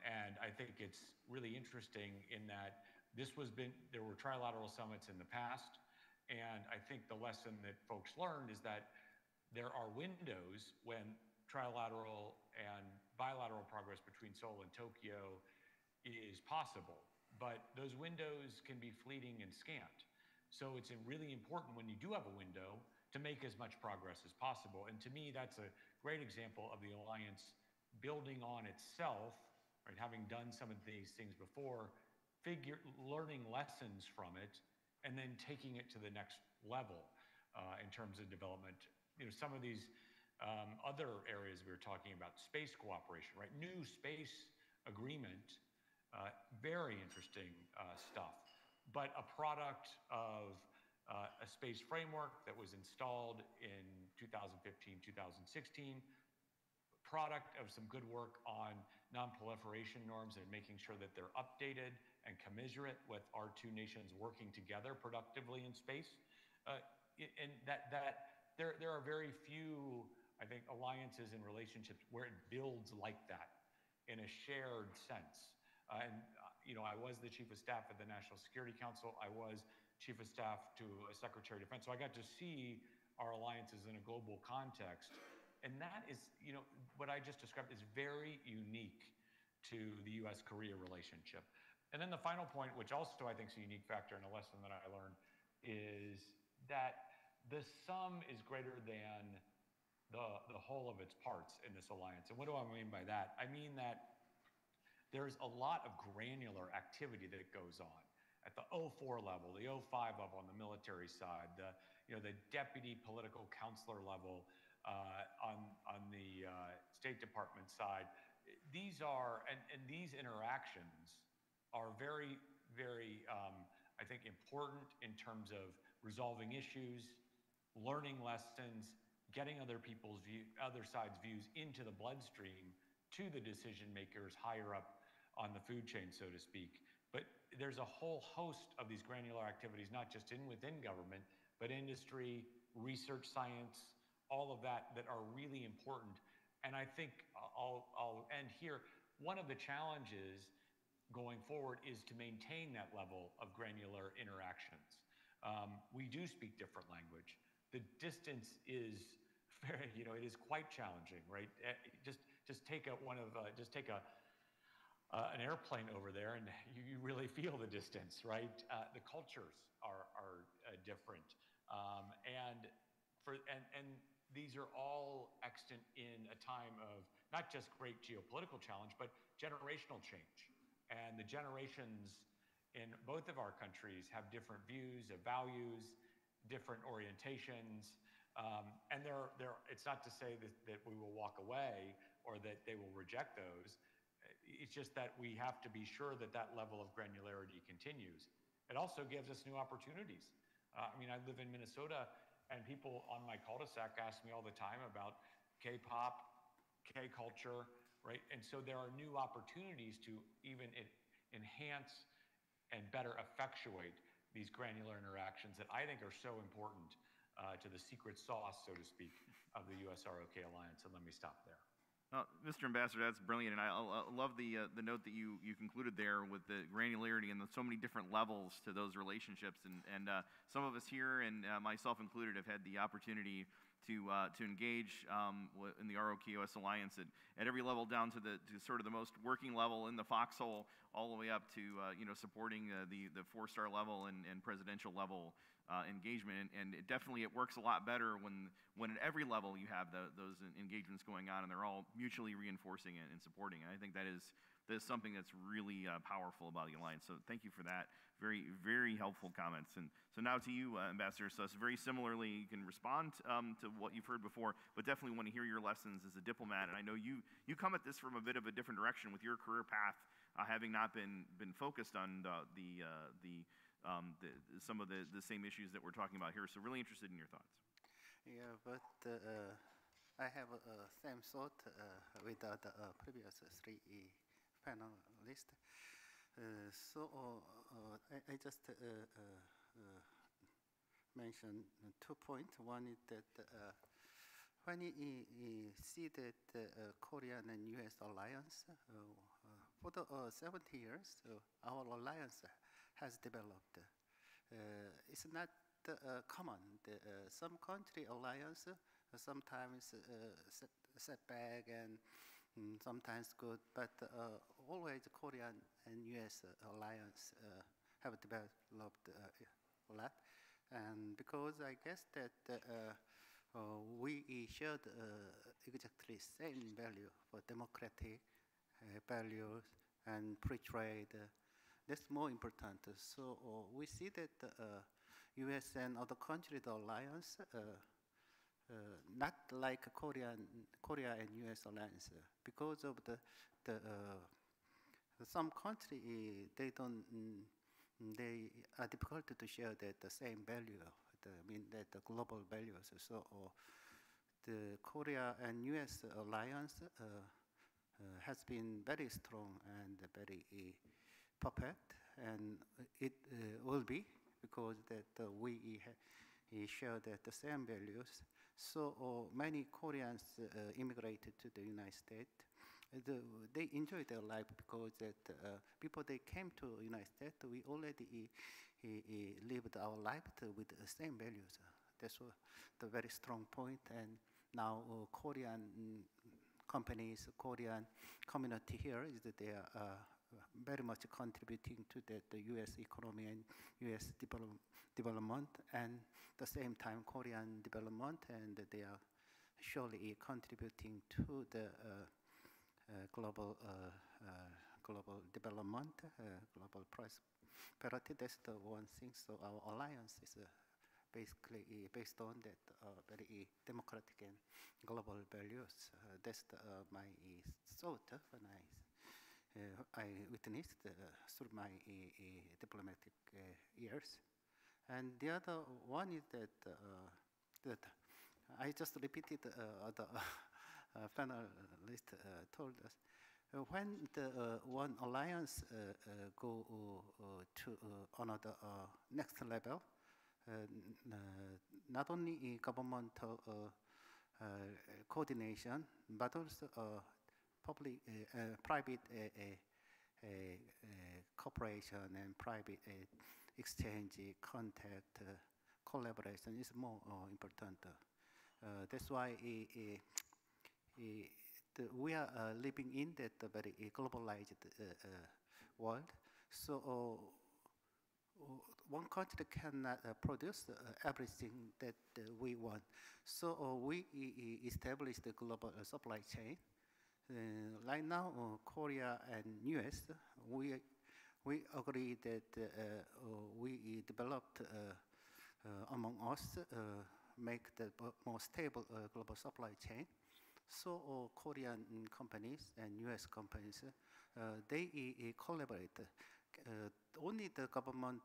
And I think it's really interesting in that there were trilateral summits in the past. And I think the lesson that folks learned is that there are windows when trilateral and bilateral progress between Seoul and Tokyo is possible, but those windows can be fleeting and scant. So it's really important when you do have a window to make as much progress as possible. And to me, that's a great example of the alliance building on itself, right? Having done some of these things before, learning lessons from it, and then taking it to the next level in terms of development. Some of these other areas we were talking about, space cooperation, right? New space agreement, very interesting stuff, but a product of a space framework that was installed in 2015, 2016, product of some good work on non-proliferation norms and making sure that they're updated and commensurate with our two nations working together productively in space. And there are very few, I think, alliances and relationships where it builds like that in a shared sense. I was the Chief of Staff at the National Security Council. I was Chief of Staff to a Secretary of Defense. So I got to see our alliances in a global context. And that is, what I just described is very unique to the U.S.-Korea relationship. And then the final point, which also I think is a unique factor and a lesson that I learned, is that the sum is greater than the whole of its parts in this alliance. And what do I mean by that? I mean that there's a lot of granular activity that goes on. at the 04 level, the 05 level on the military side, the deputy political counselor level on the State Department side. These are, and these interactions are very, very, I think, important in terms of resolving issues, learning lessons, getting other sides' views into the bloodstream to the decision makers higher up on the food chain, so to speak. But there's a whole host of these granular activities, not just within government, but industry, research science, all of that are really important. And I think I'll end here. One of the challenges going forward is to maintain that level of granular interactions. We do speak different language. The distance is very, it is quite challenging, right? Just take an airplane over there, and you really feel the distance, right? The cultures are different, and these are all extant in a time of not just great geopolitical challenge, but generational change. And the generations in both of our countries have different views of values, different orientations, and it's not to say that we will walk away or that they will reject those. It's just that we have to be sure that that level of granularity continues. It also gives us new opportunities. I mean, I live in Minnesota, and people on my cul-de-sac ask me all the time about K-pop, K-culture, right? And so there are new opportunities to even enhance and better effectuate these granular interactions that I think are so important to the secret sauce, so to speak, of the US-ROK alliance. And let me stop there. Mr. Ambassador, that's brilliant, and I love the note that you concluded there with the granularity and so many different levels to those relationships. And some of us here, and myself included, have had the opportunity to engage in the ROK-US alliance at every level, down to sort of the most working level in the foxhole, all the way up to supporting the 4-star level and presidential level engagement, and it definitely works a lot better when at every level you have those engagements going on, and they're all mutually reinforcing and supporting. And I think that is something that's really powerful about the alliance. So thank you for that. Very, very helpful comments. And so now to you, Ambassador Suss. Very similarly, you can respond to what you've heard before, but definitely want to hear your lessons as a diplomat. And I know you come at this from a bit of a different direction with your career path, having not been focused on some of the same issues that we're talking about here. So really interested in your thoughts. Yeah, but I have same thought with the previous 3 panelists. I just mention 2 points. One is that when you see that Korean and U.S. alliance, for the 70 years, our alliance has developed. It's not common. Some country alliance sometimes setback and sometimes good, but always Korean and U.S. alliance have developed a lot. And because I guess that we shared exactly same value for democratic values and free trade. That's more important. So we see that U.S. and other countries, the alliance, not like Korea and U.S. alliance, because of some country they are difficult to share the same value. That the global values. So the Korea and U.S. alliance has been very strong and very perfect, and it will be because that we share the same values. So many Koreans immigrated to the United States. They enjoy their life because that before they came to United States, we already lived our life with the same values. That's the very strong point. And now Korean companies, Korean community here is that they are very much contributing to the U.S. economy and U.S. development, and the same time Korean development, and they are surely contributing to the global global development, global prosperity. That's the one thing. So our alliance is basically based on that very democratic and global values. That's my thought when I witnessed through my diplomatic years. And the other one is that I just repeated the panelist told us. When the one alliance go to another next level, not only governmental coordination, but also public, private cooperation and private exchange, contact, collaboration is more important. That's why we are living in that very globalized world. So one country cannot produce everything that we want. So we established the global supply chain. Right now, Korea and US, we agree that we developed among us make the more stable global supply chain. So Korean companies and US companies, they collaborate. Only the government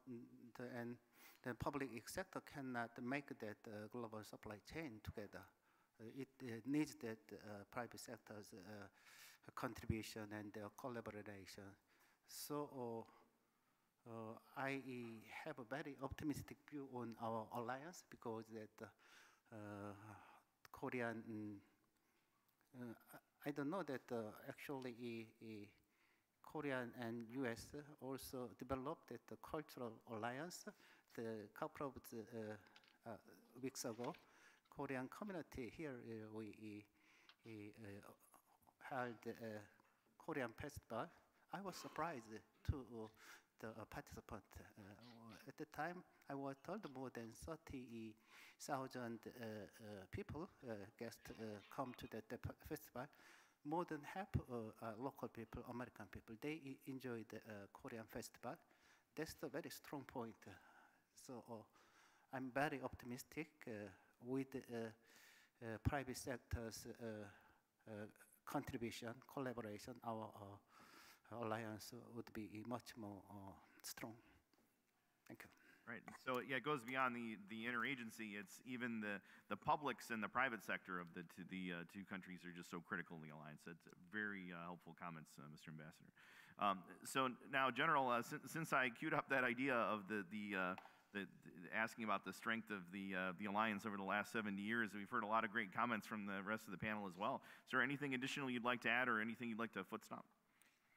and the public sector cannot make that global supply chain together. It needs that private sector's contribution and collaboration. So I have a very optimistic view on our alliance because that Korean, I don't know that actually Korean and US also developed the cultural alliance. The couple of weeks ago, Korean community here, we held a Korean festival. I was surprised to the participant. At the time, I was told more than 30,000 people, guests, come to the festival. More than half local people, American people, they enjoy the Korean festival. That's the very strong point. So I'm very optimistic with private sector's contribution, collaboration. Our alliance would be much more strong. Thank you. Right. So yeah, it goes beyond the interagency. It's even the publics and the private sector of the two countries are just so critical in the alliance. That's very helpful comments, Mr. Ambassador. So now, General, since I queued up that idea of the asking about the strength of the alliance over the last 70 years, we've heard a lot of great comments from the rest of the panel as well. Is there anything additional you'd like to add or anything you'd like to foot stomp?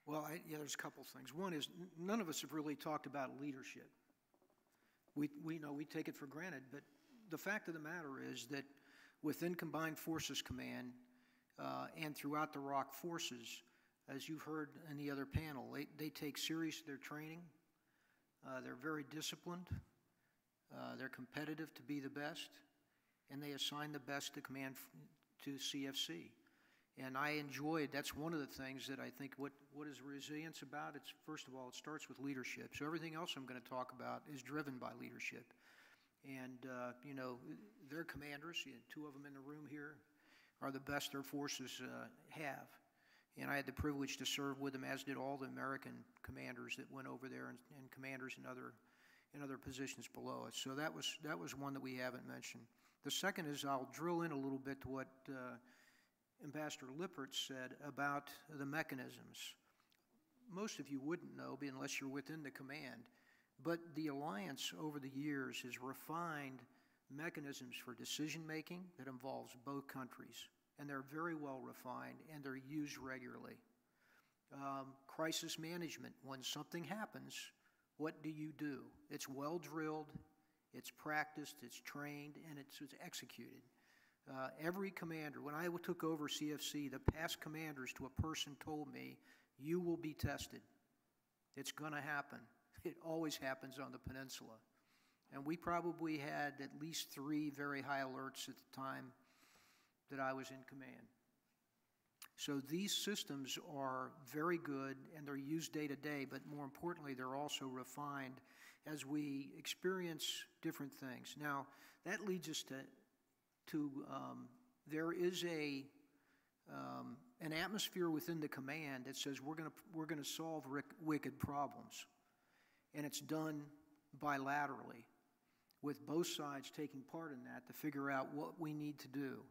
Well, yeah, there's a couple things. One is none of us have really talked about leadership. We know we take it for granted, but the fact of the matter is that within Combined Forces Command and throughout the ROC forces, as you've heard in the other panel, they take serious their training. They're very disciplined. They're competitive to be the best, and they assign the best to command to CFC. And I enjoyed, that's one of the things that I think what is resilience about, it's first of all, it starts with leadership. So everything else I'm going to talk about is driven by leadership. And, you know, their commanders, two of them in the room here, are the best their forces have. And I had the privilege to serve with them, as did all the American commanders that went over there and commanders in other positions below us. So that was one that we haven't mentioned. The second is I'll drill in a little bit to what Ambassador Lippert said about the mechanisms. Most of you wouldn't know unless you're within the command, but the alliance over the years has refined mechanisms for decision-making that involves both countries, and they're very well refined, and they're used regularly. Crisis management, when something happens, what do you do? It's well-drilled, it's practiced, it's trained, and it's executed. Every commander, when I took over CFC, the past commanders to a person told me, you will be tested. It's going to happen. It always happens on the peninsula. And we probably had at least 3 very high alerts at the time that I was in command. So these systems are very good and they're used day to day, but more importantly, they're also refined as we experience different things. Now, that leads us to there is an atmosphere within the command that says we're gonna solve wicked problems, and it's done bilaterally, with both sides taking part in that to figure out what we need to do.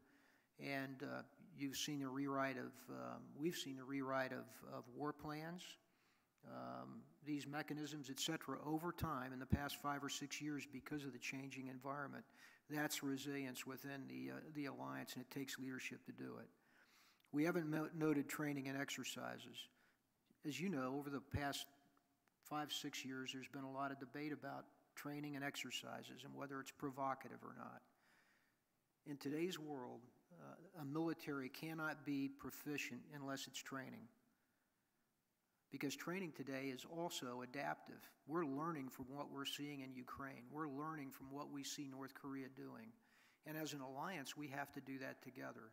And you've seen the rewrite of, we've seen the rewrite of war plans, these mechanisms, et cetera, over time in the past 5 or 6 years because of the changing environment. That's resilience within the alliance, and it takes leadership to do it. We haven't noted training and exercises. As you know, over the past 5, 6 years, there's been a lot of debate about training and exercises and whether it's provocative or not. In today's world, a military cannot be proficient unless it's training. Because training today is also adaptive. We're learning from what we're seeing in Ukraine. We're learning from what we see North Korea doing. And as an alliance, we have to do that together.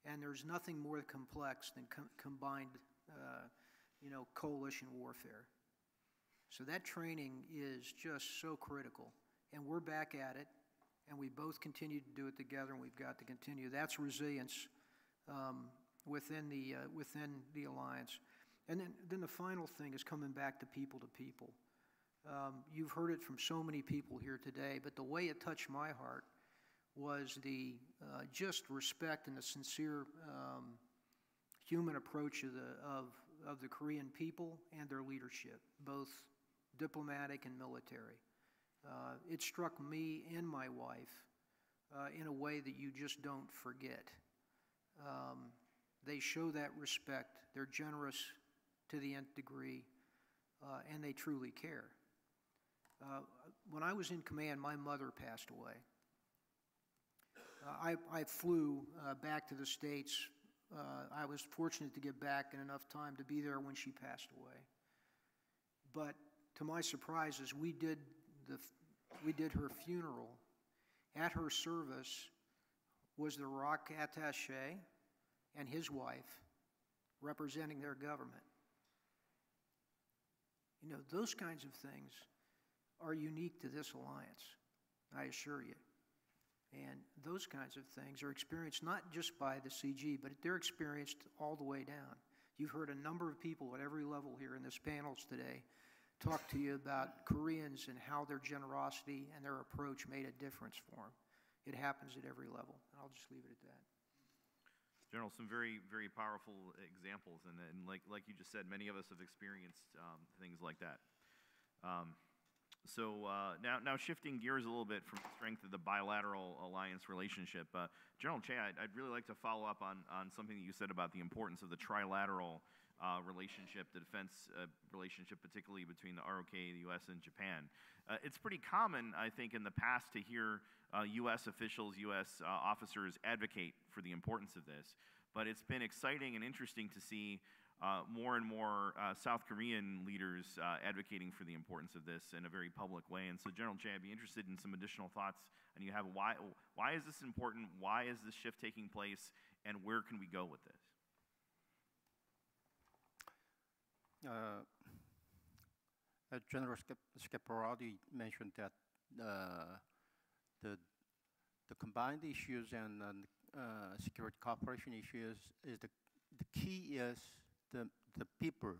And there's nothing more complex than combined coalition warfare. So that training is just so critical. And we're back at it. And we both continue to do it together, and we've got to continue. That's resilience within the alliance. And then the final thing is coming back to people. You've heard it from so many people here today, but the way it touched my heart was the just respect and the sincere human approach of the Korean people and their leadership, both diplomatic and military. It struck me and my wife in a way that you just don't forget. They show that respect. They're generous to the nth degree, and they truly care. When I was in command, my mother passed away. I flew back to the States. I was fortunate to get back in enough time to be there when she passed away. But to my surprise, as we did her funeral, at her service was the ROC attaché and his wife representing their government. You know, those kinds of things are unique to this alliance, I assure you. And those kinds of things are experienced not just by the CG, but they're experienced all the way down. You've heard a number of people at every level here in this panels today talk to you about Koreans and how their generosity and their approach made a difference for them. It happens at every level, and I'll just leave it at that. General, some very, very powerful examples, and like you just said, many of us have experienced things like that. Now shifting gears a little bit from the strength of the bilateral alliance relationship, General Choi, I'd really like to follow up on something that you said about the importance of the trilateral relationship, the defense relationship, particularly between the ROK, the U.S., and Japan. It's pretty common, I think, in the past to hear U.S. officials, U.S. Officers advocate for the importance of this, but it's been exciting and interesting to see more and more South Korean leaders advocating for the importance of this in a very public way. And so, General Choi, I'd be interested in some additional thoughts, and you have why is this important? Why is this shift taking place? And where can we go with this? General Scaparrotti mentioned that the combined issues and security cooperation issues is the key is the people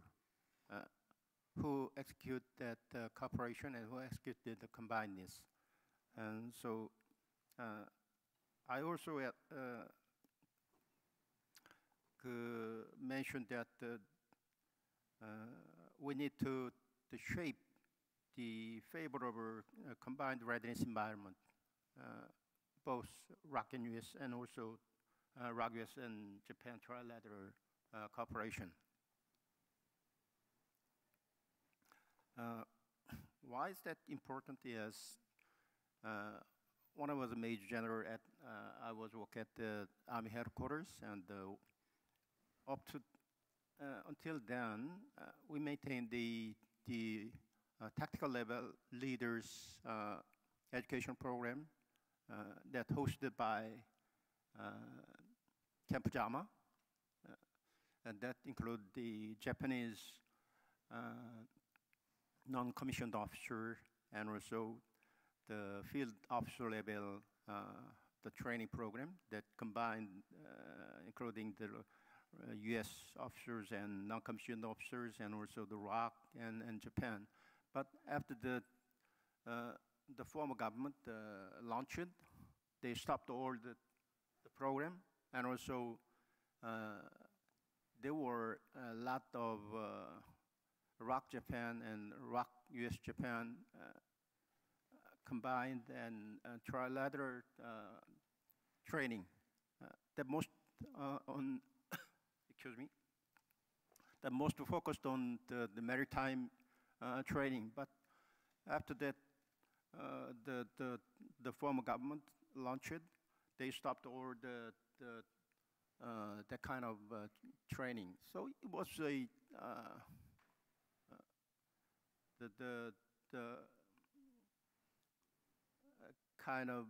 who execute that cooperation and who execute the combinedness. And so I also mentioned that we need to shape the favorable combined readiness environment, both ROC and US, and also ROC, US, and Japan trilateral cooperation. Why is that important is when I was a major general I was working at the Army headquarters, and up to until then, we maintained the tactical level leaders education program that hosted by Camp Jama. and that include the Japanese non-commissioned officer and also the field officer level, the training program that combined, including the U.S. officers and non-commissioned officers, and also the ROC and Japan. But after the former government launched it, they stopped all the program, and also there were a lot of ROC Japan and ROC US Japan combined and trilateral training. The most on excuse me, the most focused on the maritime training. But after that, the former government launched it. They stopped all that kind of training. So it was a kind of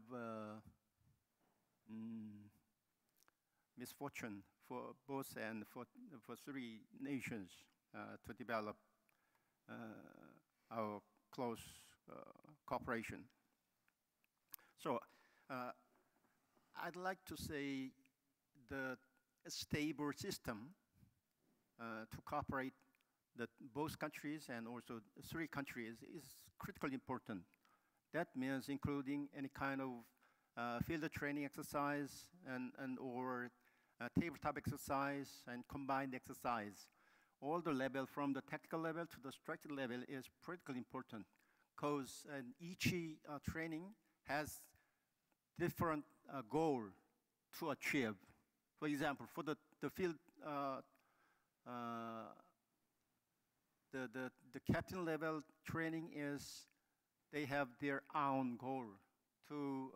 misfortune for both and for three nations to develop our close cooperation. So I'd like to say the stable system to cooperate that both countries and also three countries is critically important. That means including any kind of field training exercise and or tabletop exercise and combined exercise. All the level from the tactical level to the strategic level is critically important because each training has different goal to achieve. For example, for the field, the captain level training is they have their own goal to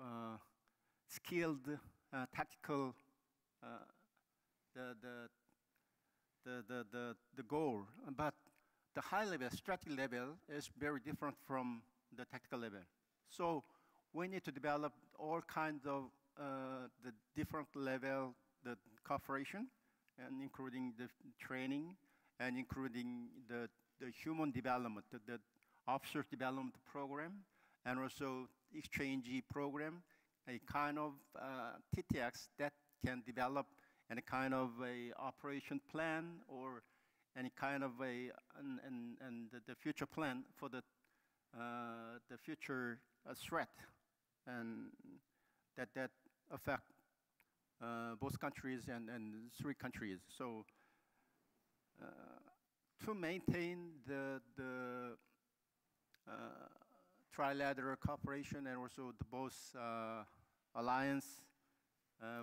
skilled tactical the goal, but the high level, strategy level is very different from the tactical level. So we need to develop all kinds of the different level, the cooperation, and including the training, and including the human development, the officer development program, and also exchange program, a kind of TTX that can develop any kind of a operation plan or any kind of a the future plan for the future threat, and that affect both countries and three countries. So to maintain the trilateral cooperation and also the both alliance,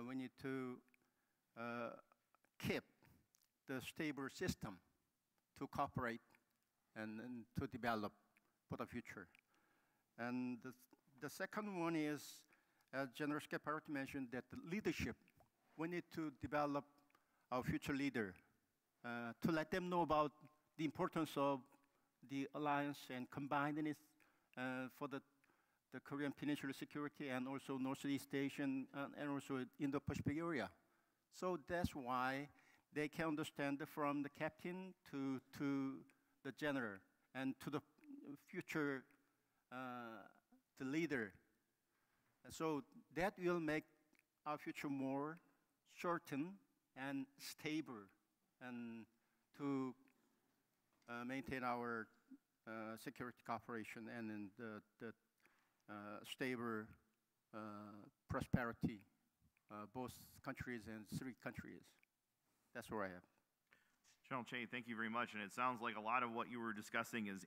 we need to keep the stable system to cooperate and to develop for the future. And the second one is, as General Scaparrotti mentioned, that the leadership, we need to develop our future leader to let them know about the importance of the alliance and combining it for the Korean Peninsula security and also Northeast Asian and also Indo-Pacific area. So that's why they can understand from the captain to the general and to the future the leader. And so that will make our future more certain and stable, and to maintain our security cooperation and in the stable prosperity, both countries and three countries. That's where I am. General Choi, thank you very much. And it sounds like a lot of what you were discussing is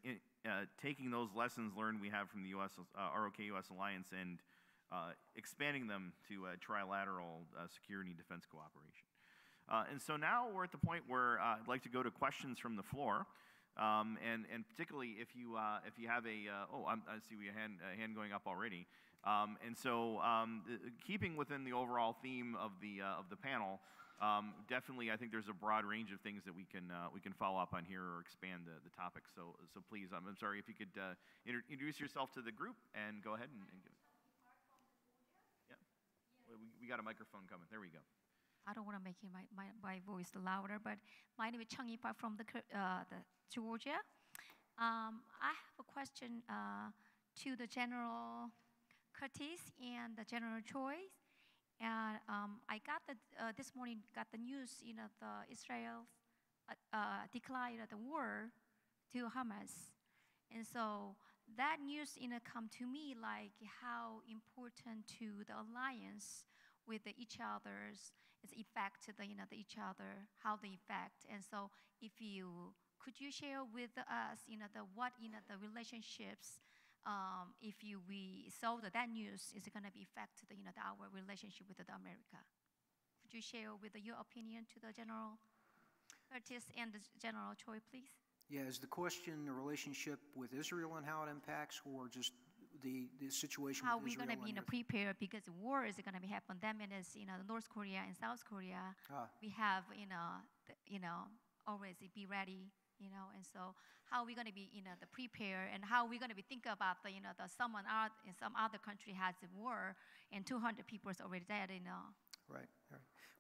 taking those lessons learned we have from the U.S. ROK-U.S. alliance and expanding them to trilateral security and defense cooperation. And so now we're at the point where I'd like to go to questions from the floor. And particularly if you have a, I see we have a hand going up already. And so keeping within the overall theme of the panel, definitely I think there's a broad range of things that we can follow up on here or expand the topic. So please, I'm sorry if you could introduce yourself to the group and go ahead and give it. Yeah, we got a microphone coming. There we go. I don't want to make my voice louder, but my name is Chung Ipa from the Georgia. I have a question to the General Curtis and the General Choi. And I got this morning got the news, the Israel declared the war to Hamas, and so that news, come to me like how important to the alliance with each other's its effect the each other, how they affect, and so could you share with us the relationships. If we saw that news is going to be affect our relationship with America. Could you share with your opinion to the General Curtis and the General Choi, please? Yeah, is the question the relationship with Israel and how it impacts, or just the situation how with Israel? How we're going to be prepared because war is going to be happen. That means North Korea and South Korea. We have always be ready. And so how are we going to be, the prepare, and how are we going to be think about the some other country has a war and 200 people is already dead, Right.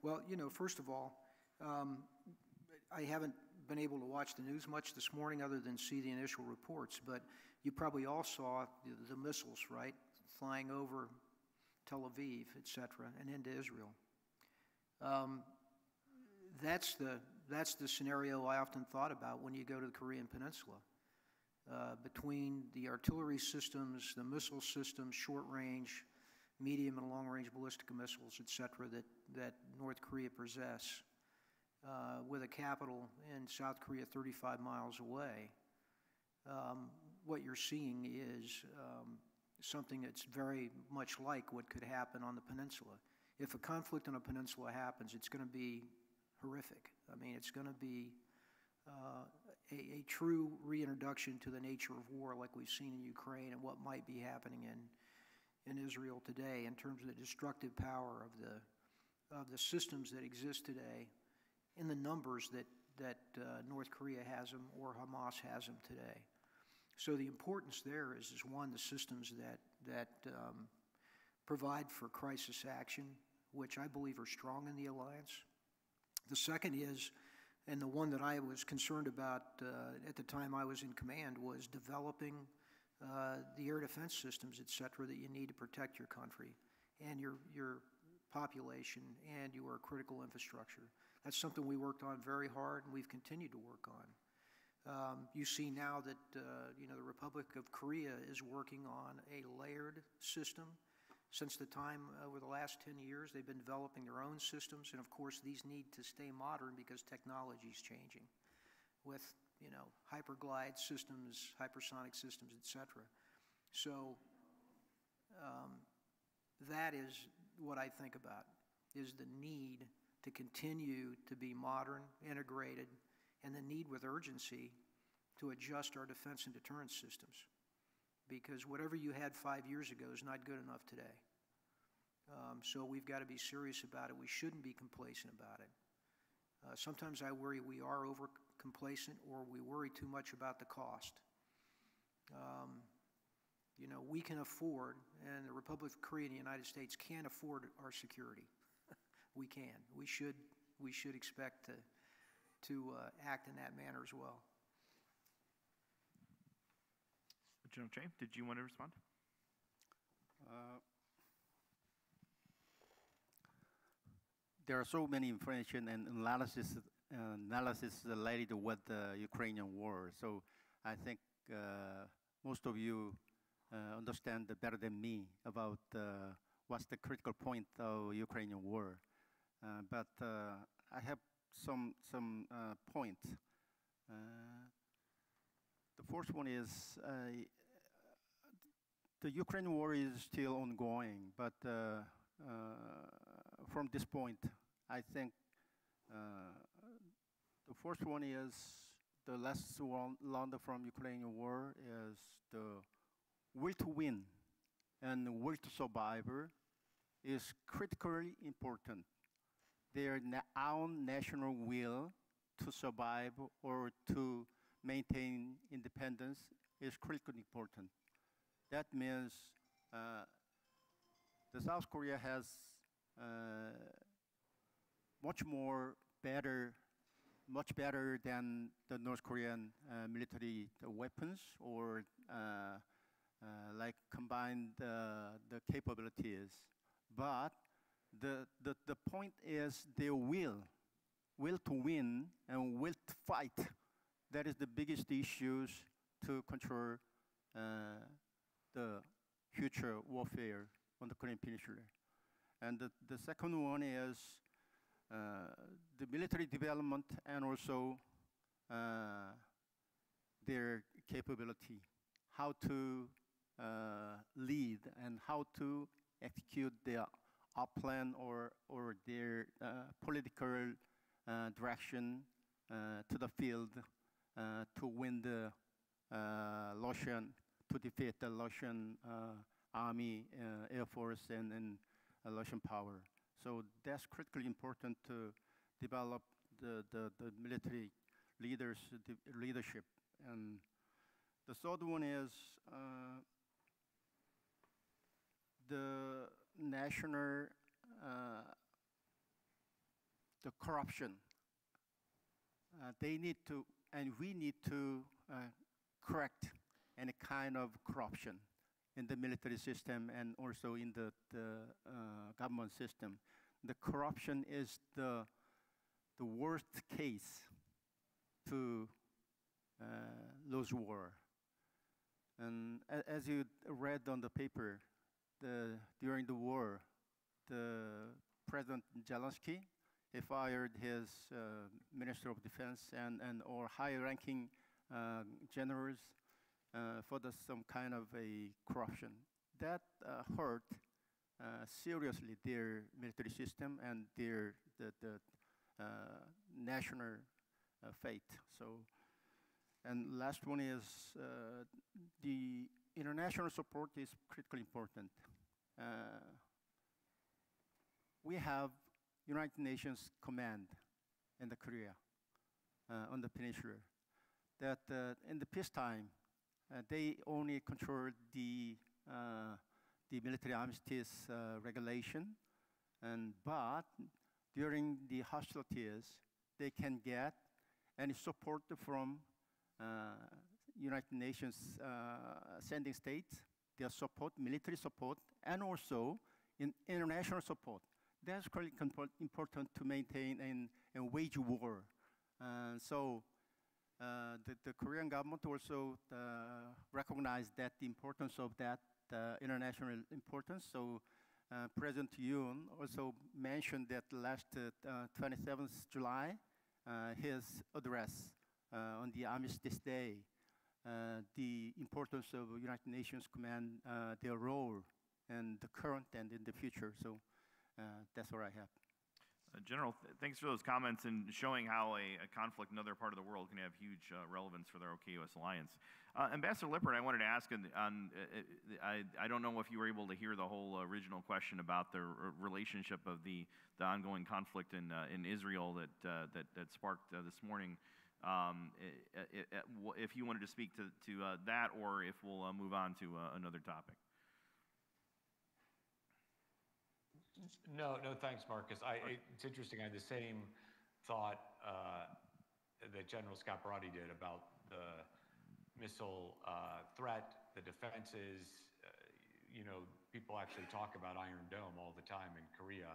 Well, first of all, I haven't been able to watch the news much this morning other than see the initial reports, but you probably all saw the missiles, right, flying over Tel Aviv, et cetera, and into Israel. That's the scenario I often thought about when you go to the Korean Peninsula. Between the artillery systems, the missile systems, short-range, medium and long-range ballistic missiles, et cetera, that North Korea possess, with a capital in South Korea 35 miles away, what you're seeing is something that's very much like what could happen on the peninsula. If a conflict on a peninsula happens, it's going to be horrific. I mean, it's going to be a true reintroduction to the nature of war like we've seen in Ukraine and what might be happening in Israel today in terms of the destructive power of the systems that exist today in the numbers that North Korea has them or Hamas has them today. So the importance there is one, the systems that provide for crisis action, which I believe are strong in the alliance. The second is, and the one that I was concerned about at the time I was in command, was developing the air defense systems, et cetera, that you need to protect your country and your population and your critical infrastructure. That's something we worked on very hard and we've continued to work on. You see now that the Republic of Korea is working on a layered system. Since the time over the last 10 years, they've been developing their own systems, and of course these need to stay modern because technology is changing with hyperglide systems, hypersonic systems, et cetera. So that is what I think about, is the need to continue to be modern, integrated, and the need with urgency to adjust our defense and deterrence systems. Because whatever you had 5 years ago is not good enough today. So we've got to be serious about it. We shouldn't be complacent about it. Sometimes I worry we are over complacent or we worry too much about the cost. We can afford, and the Republic of Korea and the United States can afford our security. We can. We should expect to act in that manner as well. General Choi, did you want to respond? There are so many information and analysis related to what the Ukrainian war. So I think most of you understand better than me about what's the critical point of Ukrainian war. But I have some points. The first one is the Ukraine war is still ongoing, but from this point, I think the first one is the last learned from Ukrainian war is the will to win and will to survive is critically important. Their own national will to survive or to maintain independence is critically important. That means the South Korea has much more better, much better than the North Korean military weapons or like combined the capabilities. But the point is their will to win and will to fight. That is the biggest issues to control the future warfare on the Korean Peninsula. And the second one is the military development and also their capability, how to lead and how to execute their plan or their political direction to the field to win the to defeat the Russian army, air force, and Russian power. So that's critically important to develop the military leadership. And the third one is the national, the corruption. They need to, and we need to correct any kind of corruption in the military system and also in the government system. The corruption is the worst case to lose war. And as you read on the paper, during the war, the President Zelensky, he fired his Minister of Defense and or high-ranking generals for some kind of a corruption. That hurt seriously their military system and their national fate. So, and last one is the international support is critically important. We have United Nations Command in the Korea, on the peninsula, that in the peacetime, they only control the military armistice regulation, but during the hostilities, they can get any support from United Nations sending states, their support, military support, and also in international support. That's really important to maintain and wage war. So the Korean government also recognized that the importance of that international importance. So President Yoon also mentioned that last 27th July, his address on the Armistice Day, the importance of United Nations Command, their role in the current and in the future. So that's what I have. General, thanks for those comments and showing how a conflict in another part of the world can have huge relevance for the OK-US alliance. Ambassador Lippert, I wanted to ask, I don't know if you were able to hear the whole original question about the relationship of the ongoing conflict in Israel that sparked this morning. If you wanted to speak to that, or if we'll move on to another topic. No, thanks, Marcus. It's interesting. I had the same thought that General Scaparrotti did about the missile threat, the defenses. People actually talk about Iron Dome all the time in Korea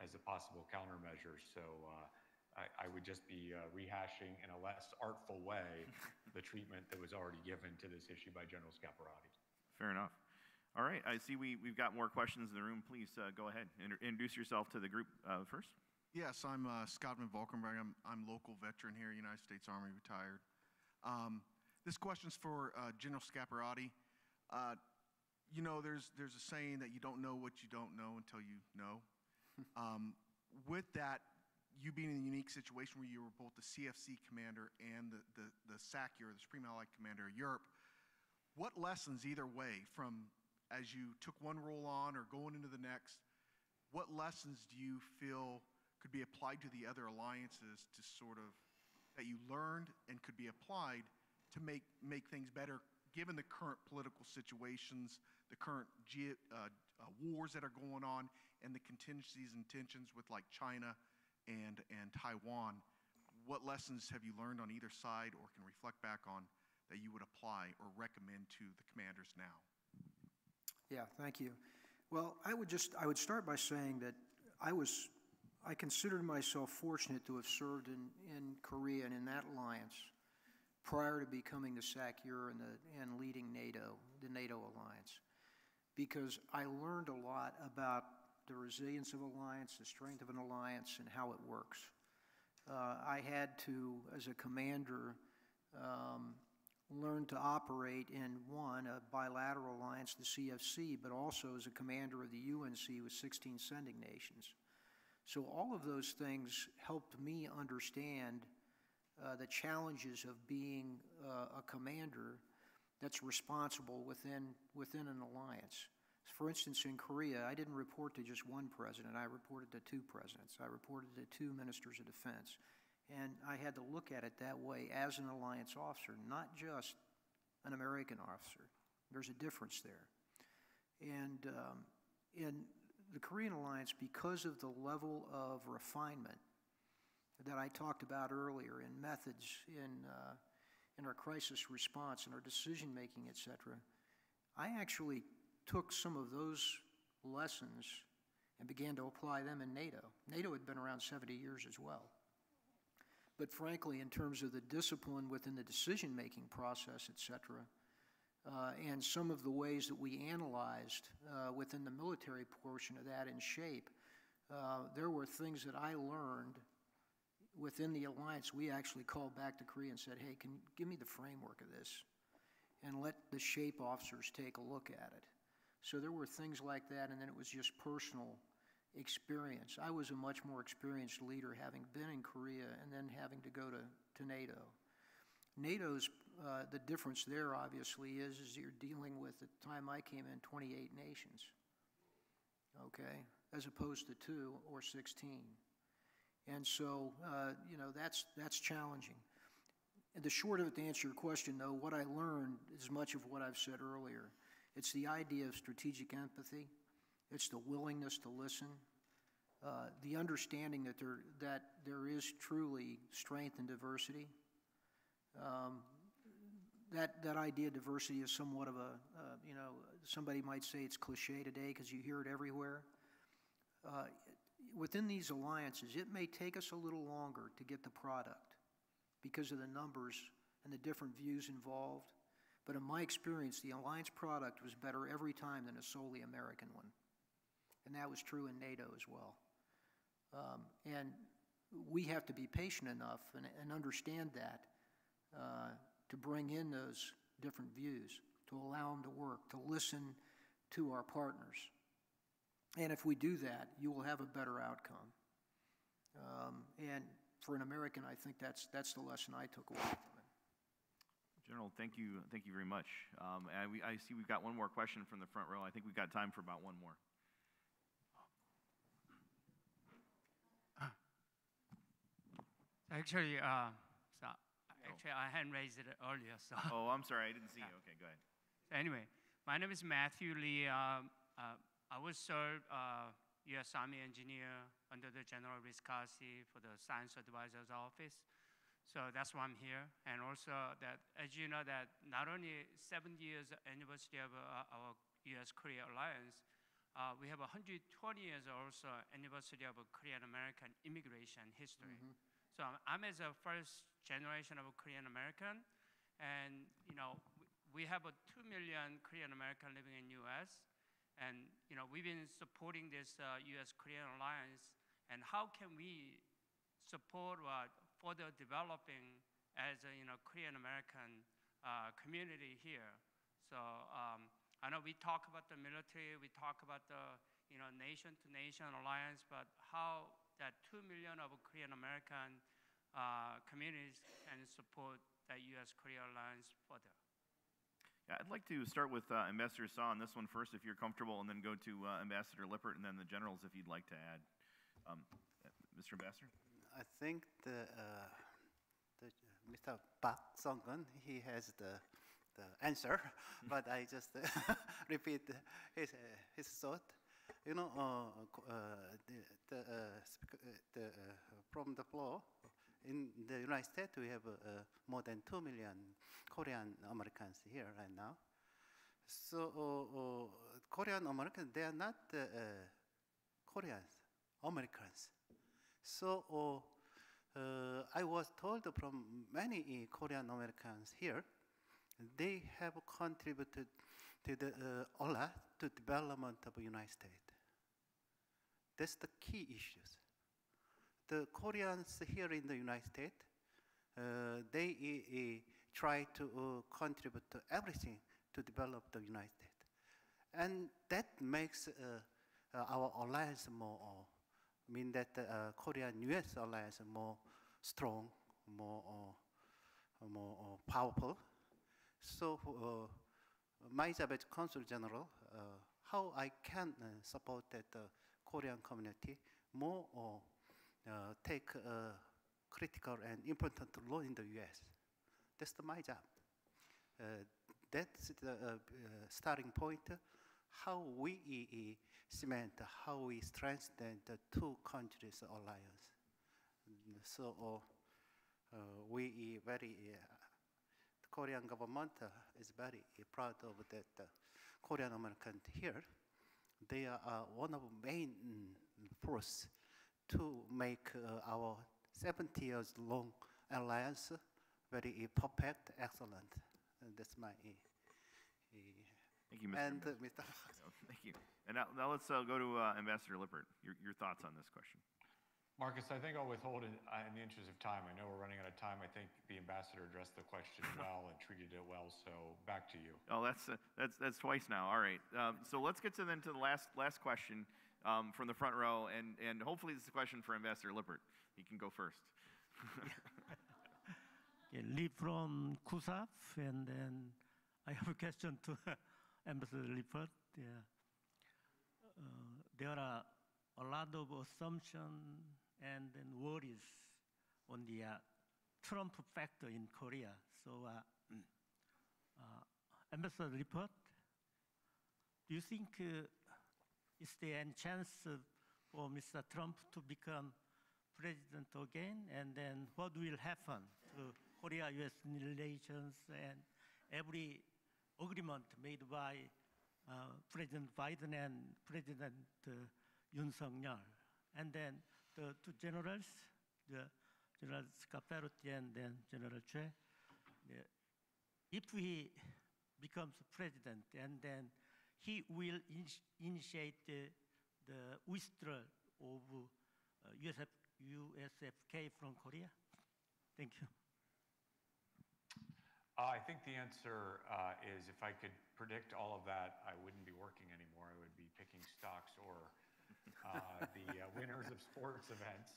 as a possible countermeasure. So I would just be rehashing in a less artful way the treatment that was already given to this issue by General Scaparrotti. Fair enough. All right, I see we've got more questions in the room. Please go ahead. Introduce yourself to the group first. Yes, I'm Scottman Volkenberg. I'm local veteran here, United States Army, retired. This question's for General Scaparrotti. There's a saying that you don't know what you don't know until you know. With that, you being in a unique situation where you were both the CFC commander and the SACEUR, the Supreme Allied Commander of Europe, what lessons either way from as you took one role on or going into the next, what lessons do you feel could be applied to the other alliances to sort of, that you learned and could be applied to make things better given the current political situations, the current wars that are going on, and the contingencies and tensions with like China and Taiwan. What lessons have you learned on either side or can reflect back on that you would apply or recommend to the commanders now? Yeah, thank you. Well, I would start by saying that I considered myself fortunate to have served in Korea and in that alliance prior to becoming the SACEUR and leading NATO, the NATO alliance, because I learned a lot about the resilience of alliance, the strength of an alliance, and how it works. I had to, as a commander, learn to operate in a bilateral alliance, the CFC, but also as a commander of the UNC with 16 sending nations. So all of those things helped me understand the challenges of being a commander that's responsible within an alliance. For instance, in Korea, I didn't report to just one president. I reported to two presidents. I reported to two ministers of defense. And I had to look at it that way as an alliance officer, not just an American officer. There's a difference there. And in the Korean alliance, because of the level of refinement that I talked about earlier in methods, in our crisis response, in our decision-making, et cetera, I actually took some of those lessons and began to apply them in NATO. NATO had been around 70 years as well. But frankly, in terms of the discipline within the decision-making process, et cetera, and some of the ways that we analyzed within the military portion of that in SHAPE, there were things that I learned within the alliance. We actually called back to Korea and said, hey, can you give me the framework of this and let the SHAPE officers take a look at it. So there were things like that, and then it was just personal experience. I was a much more experienced leader having been in Korea and then having to go to NATO. NATO's, the difference there obviously is you're dealing with, at the time I came in, 28 nations, okay, as opposed to 2 or 16. And so, you know, that's challenging. And the short of it, to answer your question, though, what I learned is much of what I've said earlier. It's the idea of strategic empathy. It's the willingness to listen, the understanding that there is truly strength in diversity. That idea of diversity is somewhat of a, you know, somebody might say it's cliche today because you hear it everywhere. Within these alliances, it may take us a little longer to get the product because of the numbers and the different views involved. But in my experience, the alliance product was better every time than a solely American one. And that was true in NATO as well. And we have to be patient enough and understand that to bring in those different views, to allow them to work, to listen to our partners. And if we do that, you will have a better outcome. And for an American, I think that's the lesson I took away from it. General, thank you very much. I see we've got one more question from the front row. I think we've got time for about one more. Actually, I hadn't raised it earlier. So. Oh, I'm sorry, I didn't see you. Okay, go ahead. So anyway, my name is Matthew Lee. I was served U.S. Army engineer under the General Riscassi for the Science Advisor's Office. So that's why I'm here. And also that, as you know, that not only 7 years anniversary of our U.S.-Korea alliance, we have 120 years also anniversary of Korean-American immigration history. Mm-hmm. So I'm as a first generation of a Korean American, and you know we have 2 million Korean American living in U.S. And you know we've been supporting this U.S.-Korean alliance. And how can we support further developing as a Korean American community here? So I know we talk about the military, we talk about the nation-to-nation alliance, but how that 2 million of Korean American communities can support that U.S.-Korea alliance further. Yeah, I'd like to start with Ambassador Saw on this one first, if you're comfortable, and then go to Ambassador Lippert, and then the generals, if you'd like to add. Mr. Ambassador? I think Mr. Park Sung-gun, he has the answer, but I just repeat his thought. you know, from the floor, in the United States, we have more than 2 million Korean Americans here right now. So Korean Americans, they are not Koreans, Americans. So I was told from many Korean Americans here, they have contributed to a lot to development of the United States. That's the key issues. The Koreans here in the United States, they try to contribute to everything to develop the United States. And that makes our alliance more, that Korean-US alliance more strong, more powerful. So my job as Consul General, how I can support that Korean community more take a critical and important role in the US. That's my job. That's the starting point, how we cement, how we strengthen the two countries' alliance. So we very, the Korean government is very proud of that Korean American here. They are one of the main force to make our 70 years long alliance very perfect, excellent. And that's my Thank you, Mr. and Ambassador. Mr. Thank you. And now let's go to Ambassador Lippert. Your thoughts on this question. Marcus, I think I'll withhold it in the interest of time. I know we're running out of time. I think the ambassador addressed the question well and treated it well. So back to you. Oh, that's twice now. All right. So let's get to the last question from the front row, and hopefully this is a question for Ambassador Lippert. He can go first. Lee from KUSAF, and then I have a question to Ambassador Lippert. Yeah. There are a lot of assumptions and then worries on the Trump factor in Korea. So, Ambassador Lippert, do you think is there any chance for Mr. Trump to become president again? And then what will happen to Korea-US relations and every agreement made by President Biden and President Yoon Suk-yeol? And then the two generals, General Scaparrotti and then General Choi, if he becomes president and then he will initiate the withdrawal of USFK from Korea? Thank you. I think the answer is if I could predict all of that, I wouldn't be working anymore. I would be picking stocks or the winners of sports events.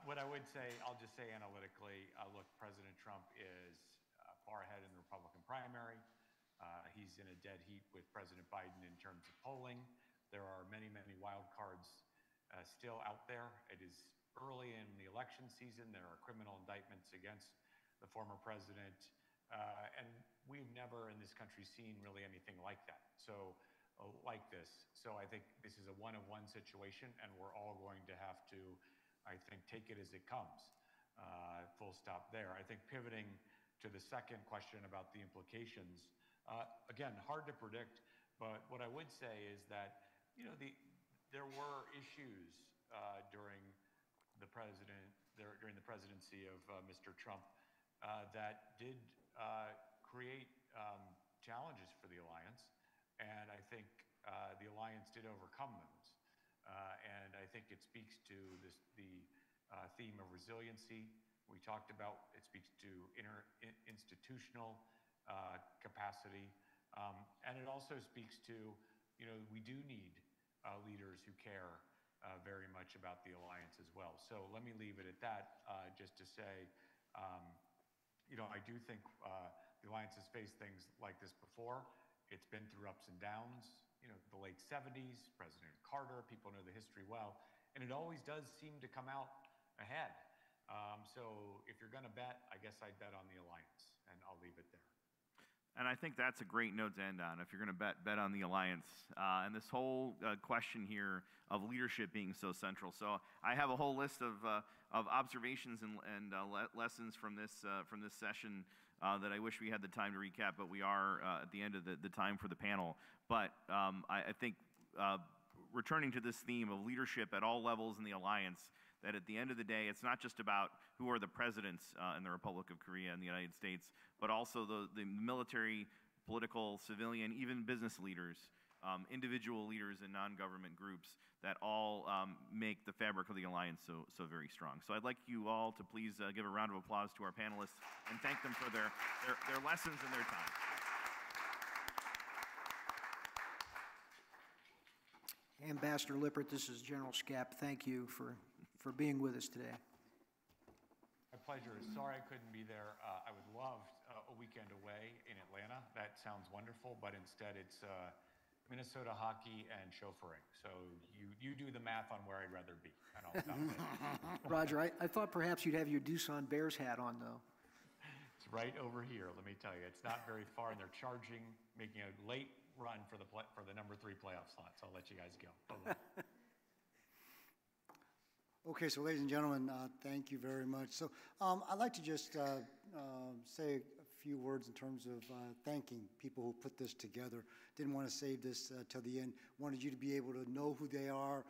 What I would say, I'll just say analytically, look, President Trump is far ahead in the Republican primary. He's in a dead heat with President Biden in terms of polling. There are many, many wild cards still out there. It is early in the election season. There are criminal indictments against the former president. And we've never in this country seen really anything like that. So like this. So I think this is a one-of-one situation, and we're all going to have to, I think, take it as it comes. Full stop there. I think pivoting to the second question about the implications, again, hard to predict, but what I would say is that, there were issues during the presidency of Mr. Trump that did create challenges for the alliance. And I think the alliance did overcome those. And I think it speaks to the theme of resiliency we talked about. It speaks to institutional capacity. And it also speaks to, we do need leaders who care very much about the alliance as well. So let me leave it at that, just to say, I do think the alliance has faced things like this before. It's been through ups and downs, the late 70s, President Carter, people know the history well, and it always does seem to come out ahead. So if you're going to bet, I guess I'd bet on the alliance, and I'll leave it there. And I think that's a great note to end on. If you're going to bet on the alliance. And this whole question here of leadership being so central. So I have a whole list of observations and lessons from this session that I wish we had the time to recap, but we are at the end of the time for the panel. But I think returning to this theme of leadership at all levels in the alliance, that at the end of the day, it's not just about who are the presidents in the Republic of Korea and the United States, but also the military, political, civilian, even business leaders, individual leaders in non-government groups that all make the fabric of the alliance so very strong. So I'd like you all to please give a round of applause to our panelists and thank them for their lessons and their time. Ambassador Lippert, this is General Scap. Thank you for being with us today. My pleasure. Sorry I couldn't be there. I would love a weekend away in Atlanta. That sounds wonderful, but instead it's Minnesota hockey and chauffeuring. So you do the math on where I'd rather be, and I'll stop there. Roger, I thought perhaps you'd have your Doosan Bears hat on, though. It's right over here, let me tell you. It's not very far, and they're making a late run for the number 3 playoff slot. So I'll let you guys go. Bye-bye. Okay, so ladies and gentlemen, thank you very much. So I'd like to just say a few words in terms of thanking people who put this together. Didn't want to save this till the end. Wanted you to be able to know who they are,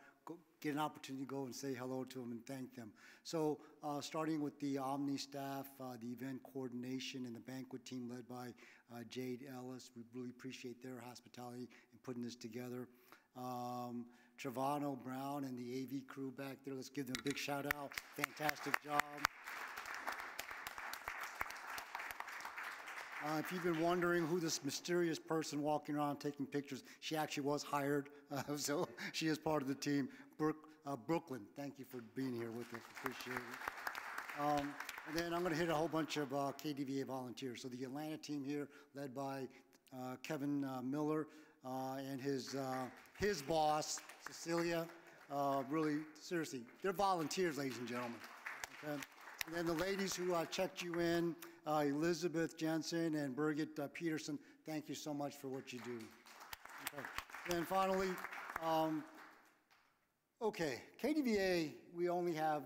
get an opportunity to go and say hello to them and thank them. So starting with the Omni staff, the event coordination and the banquet team led by Jade Ellis. We really appreciate their hospitality in putting this together. Travano Brown and the AV crew back there. Let's give them a big shout out. Fantastic job. If you've been wondering who this mysterious person walking around taking pictures, she actually was hired, so she is part of the team. Brooklyn, thank you for being here with us. Appreciate it. And then I'm going to hit a whole bunch of KDVA volunteers. So the Atlanta team here, led by Kevin Miller and his boss, Cecilia. Really, seriously, they're volunteers, ladies and gentlemen. Okay? And then the ladies who checked you in, Elizabeth Jensen and Birgit Peterson, thank you so much for what you do. Okay. And then finally, okay, KDVA, we only have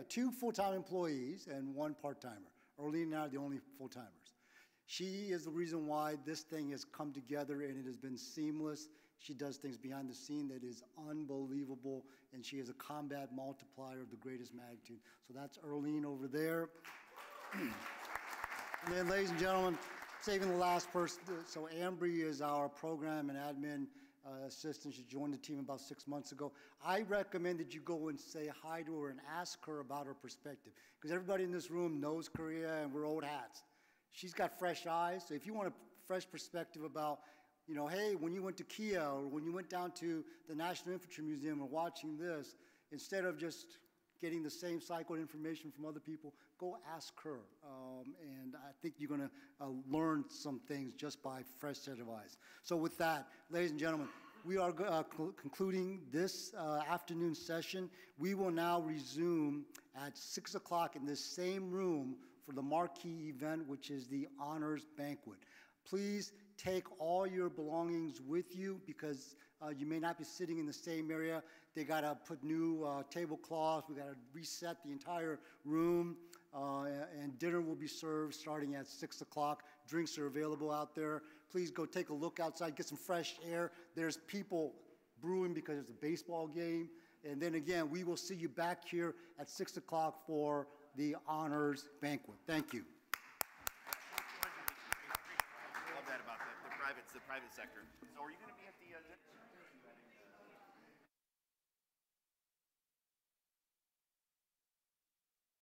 2 full-time employees and 1 part-timer. Arlene and I are the only full-timers. She is the reason why this thing has come together and it has been seamless. She does things behind the scene that is unbelievable, and she is a combat multiplier of the greatest magnitude. So that's Arlene over there. And then, ladies and gentlemen, saving the last person. So Ambry is our program and admin assistant. She joined the team about 6 months ago. I recommend that you go and say hi to her and ask her about her perspective, because everybody in this room knows Korea and we're old hats. She's got fresh eyes, so if you want a fresh perspective about, you know, hey, when you went to Kia or when you went down to the National Infantry Museum or watching this, instead of just getting the same cycle information from other people, go ask her. And I think you're going to learn some things just by fresh set of eyes. So with that, ladies and gentlemen, we are concluding this afternoon session. We will now resume at 6 o'clock in this same room for the marquee event, which is the Honors Banquet. Please take all your belongings with you, because you may not be sitting in the same area. They got to put new tablecloths. We got to reset the entire room, and dinner will be served starting at 6 o'clock. Drinks are available out there. Please go take a look outside, get some fresh air. There's people brewing because it's a baseball game. And then again, we will see you back here at 6 o'clock for the Honors Banquet. Thank you. I love that about the private sector. So are you going to be at the